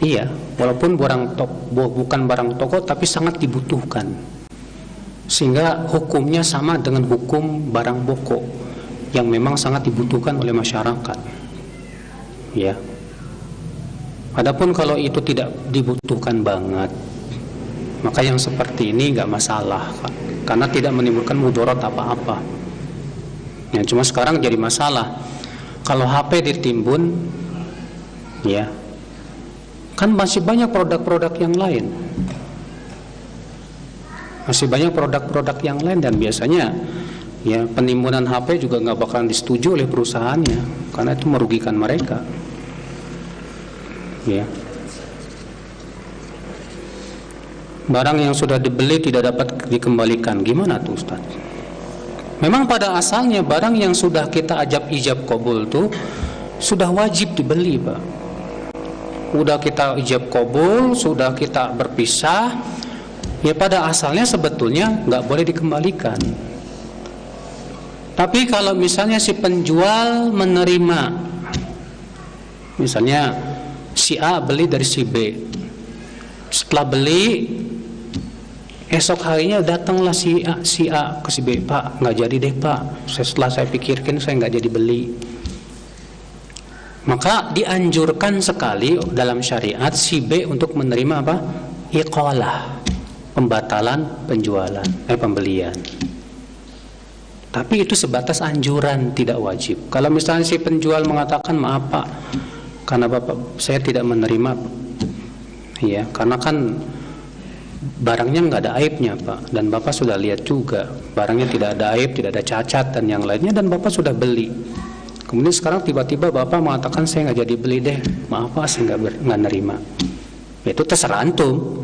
Iya, walaupun bukan barang toko tapi sangat dibutuhkan, sehingga hukumnya sama dengan hukum barang pokok yang memang sangat dibutuhkan oleh masyarakat. Ya. Adapun kalau itu tidak dibutuhkan banget, maka yang seperti ini nggak masalah, karena tidak menimbulkan mudarat apa-apa. Ya, cuma sekarang jadi masalah kalau HP ditimbun, ya. Kan masih banyak produk-produk yang lain. Masih banyak produk-produk yang lain, dan biasanya ya penimbunan HP juga nggak bakalan disetujui oleh perusahaannya karena itu merugikan mereka. Ya. Barang yang sudah dibeli tidak dapat dikembalikan, gimana tuh Ustaz? Memang pada asalnya barang yang sudah kita ijab qabul tuh sudah wajib dibeli, Pak. Udah kita ijab qabul, sudah kita berpisah, ya pada asalnya sebetulnya nggak boleh dikembalikan. Tapi kalau misalnya si penjual menerima, misalnya si A beli dari si B, setelah beli esok harinya datanglah si A ke si B, Pak nggak jadi deh Pak, setelah saya pikirkan saya nggak jadi beli. Maka dianjurkan sekali dalam syariat si B untuk menerima apa? Iqalah, pembatalan penjualan, pembelian. Tapi itu sebatas anjuran, tidak wajib. Kalau misalnya si penjual mengatakan maaf Pak, karena Bapak saya tidak menerima, ya karena kan barangnya nggak ada aibnya Pak, dan Bapak sudah lihat juga barangnya tidak ada aib, tidak ada cacat dan yang lainnya, dan Bapak sudah beli. Kemudian sekarang tiba-tiba Bapak mengatakan saya nggak jadi beli deh, maaf Pak saya nggak nerima. Itu terserah antum.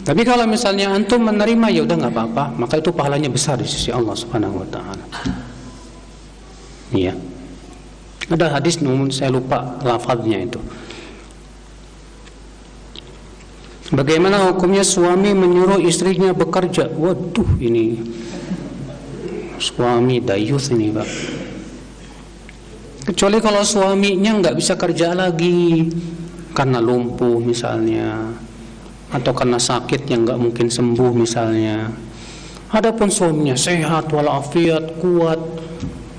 Tapi kalau misalnya antum menerima, ya udah nggak apa-apa, maka itu pahalanya besar di sisi Allah Subhanahu Wa Taala. Iya. Ada hadis, namun saya lupa lafadznya itu. Bagaimana hukumnya suami menyuruh istrinya bekerja? Waduh, ini suami dayus ini Pak. Kecuali kalau suaminya nggak bisa kerja lagi karena lumpuh misalnya, atau karena sakit yang nggak mungkin sembuh misalnya. Adapun suaminya sehat walafiat kuat,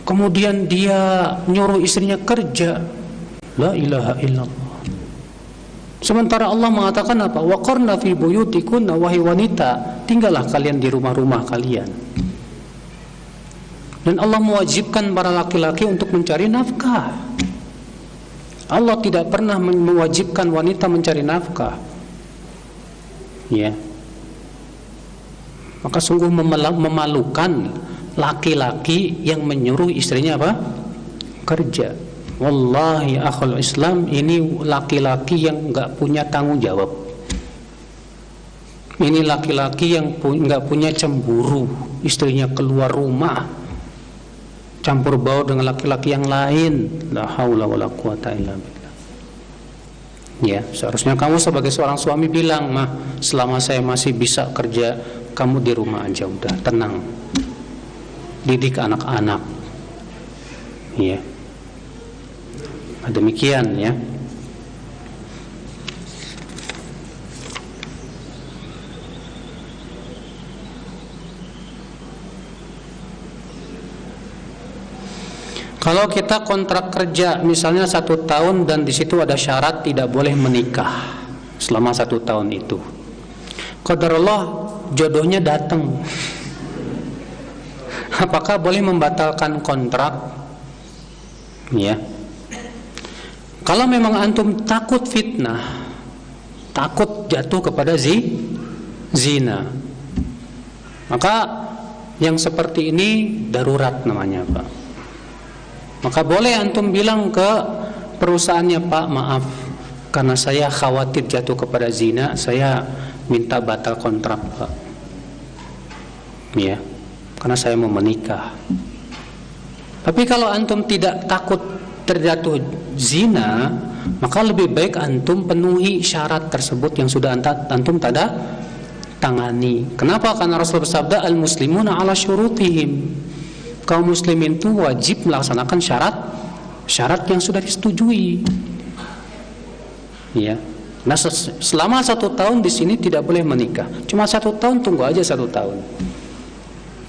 kemudian dia nyuruh istrinya kerja, la ilaha illallah. Sementara Allah mengatakan apa? Waqarna fi buyutikunna, wahai wanita, tinggallah kalian di rumah-rumah kalian. Dan Allah mewajibkan para laki-laki untuk mencari nafkah. Allah tidak pernah mewajibkan wanita mencari nafkah. Ya. Maka sungguh memalukan laki-laki yang menyuruh istrinya apa? Kerja. Wallahi akhul Islam, ini laki-laki yang enggak punya tanggung jawab. Ini laki-laki yang enggak punya cemburu, istrinya keluar rumah campur baur dengan laki-laki yang lain. La haula wala quwata illa billah. Ya, seharusnya kamu sebagai seorang suami bilang, "Mah, selama saya masih bisa kerja, kamu di rumah aja udah, tenang. Didik anak-anak." Ya. Demikian ya. Kalau kita kontrak kerja misalnya 1 tahun dan di situ ada syarat tidak boleh menikah selama 1 tahun itu. Qadarullah jodohnya datang. Apakah boleh membatalkan kontrak? Ya. Kalau memang antum takut fitnah, takut jatuh kepada zina, Maka yang seperti ini darurat namanya, Pak. Maka boleh antum bilang ke perusahaannya, Pak, maaf, karena saya khawatir jatuh kepada zina, saya minta batal kontrak, Pak. Ya, karena saya mau menikah. Tapi kalau antum tidak takut terjatuh zina, maka lebih baik antum penuhi syarat tersebut yang sudah antum tanda tangani. Kenapa? Karena Rasul bersabda, al-muslimuna ala syurutihim. Kaum muslimin itu wajib melaksanakan syarat yang sudah disetujui. Ya. Nah, selama 1 tahun di sini tidak boleh menikah. Cuma 1 tahun, tunggu aja 1 tahun.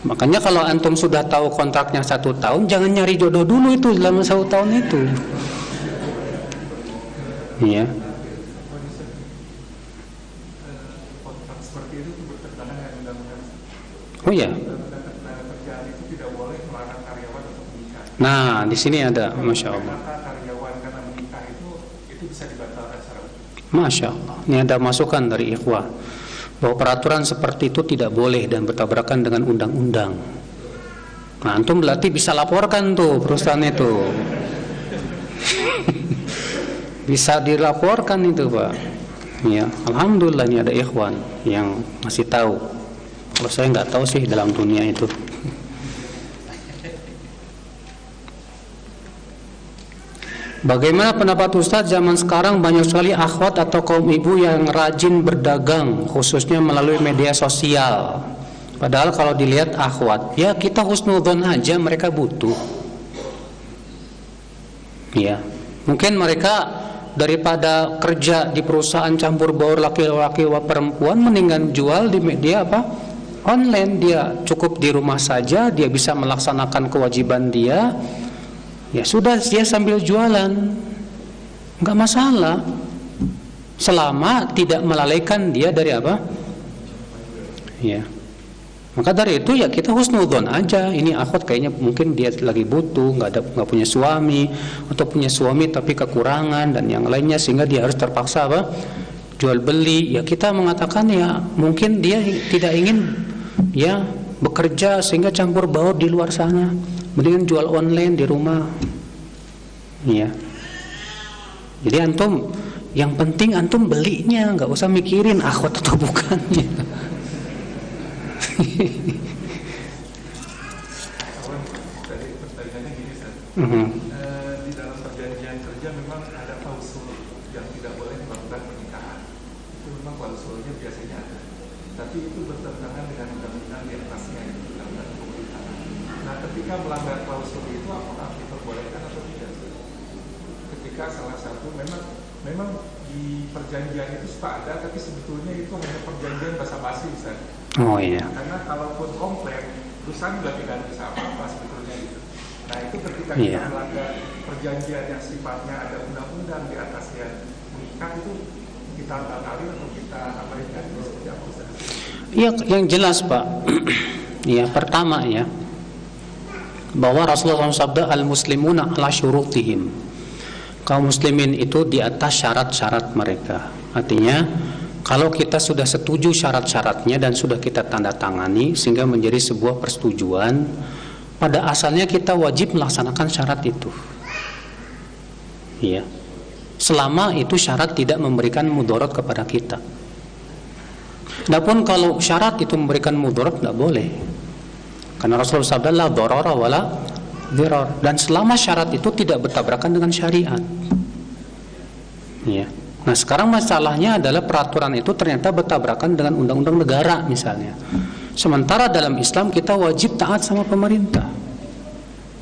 Makanya kalau antum sudah tahu kontraknya 1 tahun, jangan nyari jodoh dulu itu dalam 1 tahun itu. Ya. Oh ya. Nah, di sini ada, masya Allah. Masya Allah. Ini ada masukan dari ikhwah bahwa peraturan seperti itu tidak boleh dan bertabrakan dengan undang-undang. Nah, antum berarti bisa laporkan tuh perusahaan itu. Bisa dilaporkan itu, Pak. Ya, alhamdulillah ini ada ikhwan yang masih tahu. Kalau saya nggak tahu sih dalam dunia itu. Bagaimana pendapat Ustadz, zaman sekarang banyak sekali akhwat atau kaum ibu yang rajin berdagang, khususnya melalui media sosial. Padahal kalau dilihat akhwat, ya kita husnudzon aja, mereka butuh. Ya, mungkin mereka daripada kerja di perusahaan campur baur laki-laki perempuan, mendingan jual di media online. Dia cukup di rumah saja, dia bisa melaksanakan kewajiban dia. Ya sudah, dia sambil jualan, nggak masalah, selama tidak melalaikan dia dari apa? Ya, maka dari itu ya kita husnudzon aja. Ini akhwat kayaknya mungkin dia lagi butuh, nggak punya suami, atau punya suami tapi kekurangan dan yang lainnya, sehingga dia harus terpaksa jual beli. Ya kita mengatakan ya mungkin dia tidak ingin ya bekerja sehingga campur baur di luar sana, mendingan jual online di rumah. Ya. Jadi antum, yang penting antum belinya, nggak usah mikirin akhwat atau bukannya. Di dalam perjanjian kerja memang ada klausul yang tidak boleh melakukan pernikahan. Itu memang klausulnya biasanya ada. Tapi itu bertentangan dengan undang-undang di atasnya, undang-undang pemerintahan. Nah, ketika melanggar klausul itu apakah diperbolehkan atau tidak? Ketika salah satu memang di perjanjian itu suka ada, tapi sebetulnya itu hanya perjanjian basa-basi, Ustaz. Oh iya. Karena kalaupun komplain, perusahaan juga tidak bisa apa-apa sebetulnya gitu. Nah, itu ketika kita melanggar perjanjian yang sifatnya ada undang-undang di atasnya mengikat, itu kita batalkan atau kita abaikan, itu seperti apa, Ustaz? Iya, yang jelas, Pak. Ya, pertama ya, bahwa Rasulullah SAW sabda, al-muslimuna ala syurutihim. Kaum muslimin itu di atas syarat-syarat mereka. Artinya, kalau kita sudah setuju syarat-syaratnya dan sudah kita tanda tangani sehingga menjadi sebuah persetujuan, pada asalnya kita wajib melaksanakan syarat itu. Ya. Selama itu syarat tidak memberikan mudarat kepada kita. Adapun kalau syarat itu memberikan mudarat, tidak boleh. Karena Rasulullah sabda la darara wala dirar. Dan selama syarat itu tidak bertabrakan dengan syariat. Ya. Nah, sekarang masalahnya adalah peraturan itu ternyata bertabrakan dengan undang-undang negara misalnya. Sementara dalam Islam kita wajib taat sama pemerintah.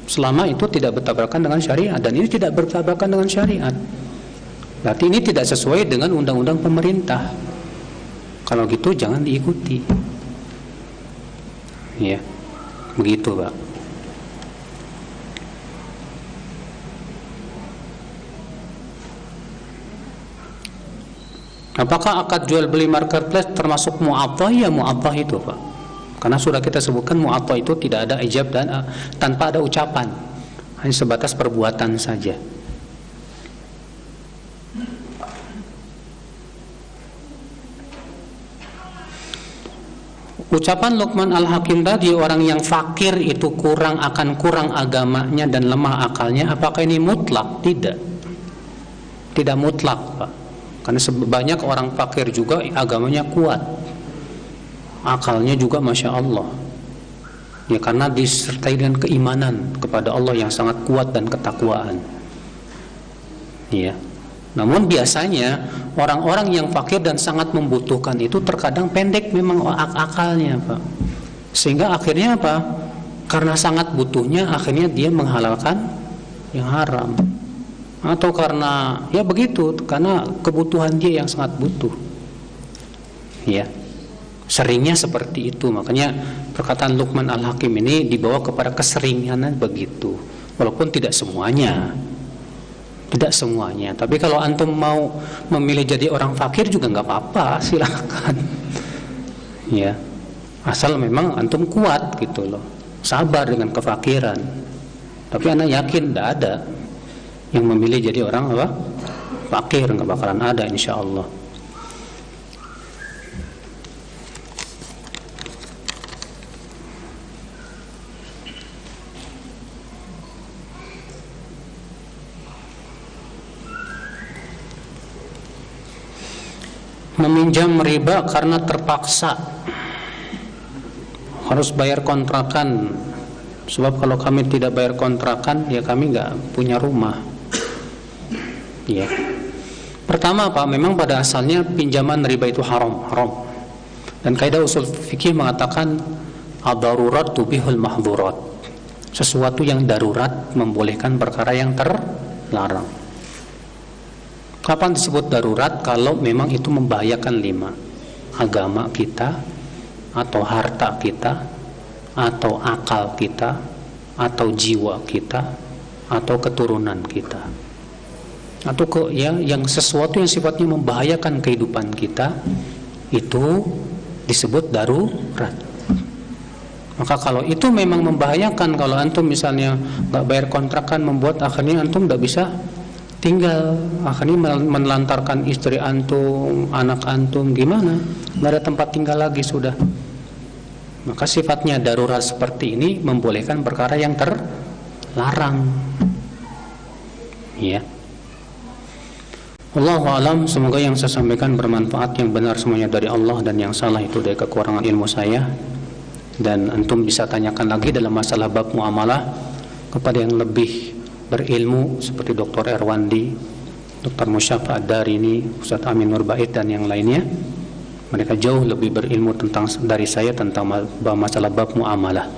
Selama itu tidak bertabrakan dengan syariat, dan ini tidak bertabrakan dengan syariat. Berarti ini tidak sesuai dengan undang-undang pemerintah. Kalau gitu jangan diikuti. Ya. Begitu, Pak. Apakah akad jual beli marketplace termasuk mu'attah? Ya, mu'attah itu, Pak. Karena sudah kita sebutkan mu'attah itu tidak ada ijab dan tanpa ada ucapan. Hanya sebatas perbuatan saja. Ucapan Luqman Al-Hakim tadi, orang yang fakir itu akan kurang agamanya dan lemah akalnya, apakah ini mutlak? Tidak mutlak, Pak. Karena banyak orang fakir juga agamanya kuat, akalnya juga Masya Allah ya, karena disertai dengan keimanan kepada Allah yang sangat kuat dan ketakwaan ya. Namun biasanya orang-orang yang fakir dan sangat membutuhkan itu terkadang pendek memang akalnya, Pak. Sehingga akhirnya apa? Karena sangat butuhnya, akhirnya dia menghalalkan yang haram. Atau karena ya begitu, karena kebutuhan dia yang sangat butuh. Ya. Seringnya seperti itu. Makanya perkataan Luqman Al-Hakim ini dibawa kepada keseringan begitu. Walaupun tidak semuanya. Tidak semuanya. Tapi kalau antum mau memilih jadi orang fakir juga nggak apa-apa, silakan. Ya, asal memang antum kuat gitu loh, sabar dengan kefakiran. Tapi ana yakin tidak ada yang memilih jadi orang apa? Fakir, nggak bakalan ada insya Allah. Meminjam riba karena terpaksa, harus bayar kontrakan. Sebab kalau kami tidak bayar kontrakan, ya kami nggak punya rumah. Ya. Pertama apa? Memang pada asalnya pinjaman riba itu haram. Dan kaidah usul fikih mengatakan ad-darurat tubihul mahdhurat. Sesuatu yang darurat membolehkan perkara yang terlarang. Kapan disebut darurat? Kalau memang itu membahayakan 5: agama kita, atau harta kita, atau akal kita, atau jiwa kita, atau keturunan kita, atau yang sesuatu yang sifatnya membahayakan kehidupan kita, itu disebut darurat. Maka kalau itu memang membahayakan, kalau antum misalnya nggak bayar kontrakan, membuat akhirnya antum nggak bisa tinggal, akhirnya menelantarkan istri antum, anak antum, gimana? Nggak ada tempat tinggal lagi sudah. Maka sifatnya darurat seperti ini membolehkan perkara yang terlarang. Ya. Wallahu a'lam. Semoga yang saya sampaikan bermanfaat, yang benar semuanya dari Allah dan yang salah itu dari kekurangan ilmu saya. Dan antum bisa tanyakan lagi dalam masalah bab muamalah kepada yang lebih berilmu seperti Dr. Erwandi, Dr. Musyafa Ad-Darini, Ustaz Amin Nurbait dan yang lainnya. Mereka jauh lebih berilmu dari saya tentang masalah bab muamalah.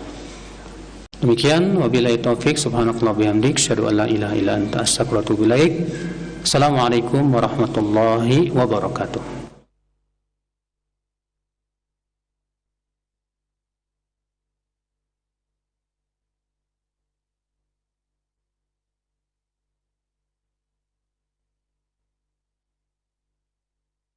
Demikian, wabillahi taufik, subhanakallah bihamdik, asyhadu an la ilaha illa anta, astaghfiruka wa atubu ilaik. Assalamualaikum warahmatullahi wabarakatuh.